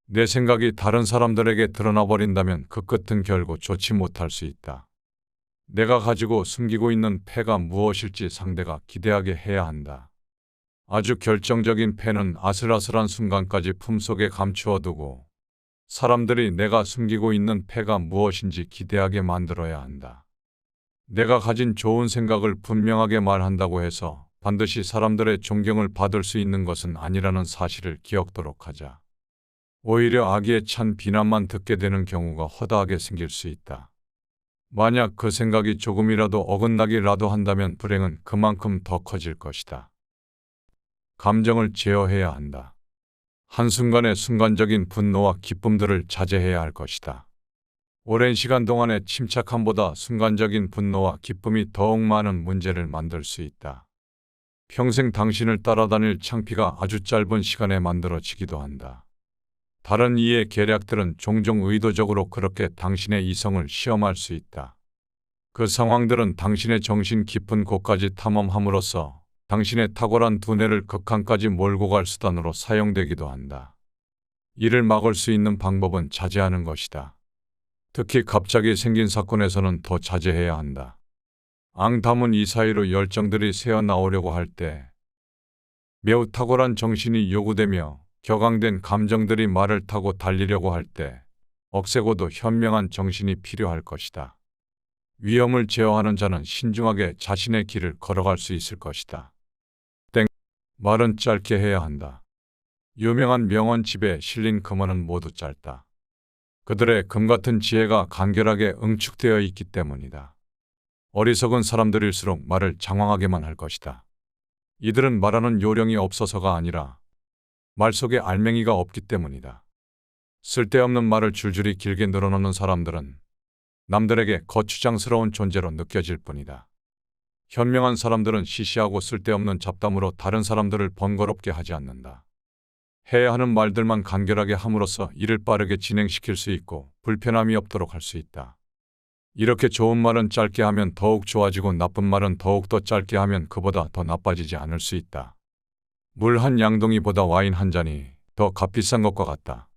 내 생각이 다른 사람들에게 드러나 버린다면 그 끝은 결국 좋지 못할 수 있다. 내가 가지고 숨기고 있는 패가 무엇일지 상대가 기대하게 해야 한다. 아주 결정적인 패는 아슬아슬한 순간까지 품속에 감추어 두고 사람들이 내가 숨기고 있는 패가 무엇인지 기대하게 만들어야 한다. 내가 가진 좋은 생각을 분명하게 말한다고 해서 반드시 사람들의 존경을 받을 수 있는 것은 아니라는 사실을 기억토록 하자. 오히려 악의에 찬 비난만 듣게 되는 경우가 허다하게 생길 수 있다. 만약 그 생각이 조금이라도 어긋나기라도 한다면 불행은 그만큼 더 커질 것이다. 감정을 제어해야 한다. 한순간의 순간적인 분노와 기쁨들을 자제해야 할 것이다. 오랜 시간 동안의 침착함보다 순간적인 분노와 기쁨이 더욱 많은 문제를 만들 수 있다. 평생 당신을 따라다닐 창피가 아주 짧은 시간에 만들어지기도 한다. 다른 이의 계략들은 종종 의도적으로 그렇게 당신의 이성을 시험할 수 있다. 그 상황들은 당신의 정신 깊은 곳까지 탐험함으로써 당신의 탁월한 두뇌를 극한까지 몰고 갈 수단으로 사용되기도 한다. 이를 막을 수 있는 방법은 자제하는 것이다. 특히 갑자기 생긴 사건에서는 더 자제해야 한다. 앙담은 이 사이로 열정들이 새어나오려고 할 때 매우 탁월한 정신이 요구되며 격앙된 감정들이 말을 타고 달리려고 할 때 억세고도 현명한 정신이 필요할 것이다. 위험을 제어하는 자는 신중하게 자신의 길을 걸어갈 수 있을 것이다. 말은 짧게 해야 한다. 유명한 명언집에 실린 금어는 모두 짧다. 그들의 금같은 지혜가 간결하게 응축되어 있기 때문이다. 어리석은 사람들일수록 말을 장황하게만 할 것이다. 이들은 말하는 요령이 없어서가 아니라 말 속에 알맹이가 없기 때문이다. 쓸데없는 말을 줄줄이 길게 늘어놓는 사람들은 남들에게 거추장스러운 존재로 느껴질 뿐이다. 현명한 사람들은 시시하고 쓸데없는 잡담으로 다른 사람들을 번거롭게 하지 않는다. 해야 하는 말들만 간결하게 함으로써 일을 빠르게 진행시킬 수 있고 불편함이 없도록 할 수 있다. 이렇게 좋은 말은 짧게 하면 더욱 좋아지고 나쁜 말은 더욱 더 짧게 하면 그보다 더 나빠지지 않을 수 있다. 물 한 양동이보다 와인 한 잔이 더 값비싼 것과 같다.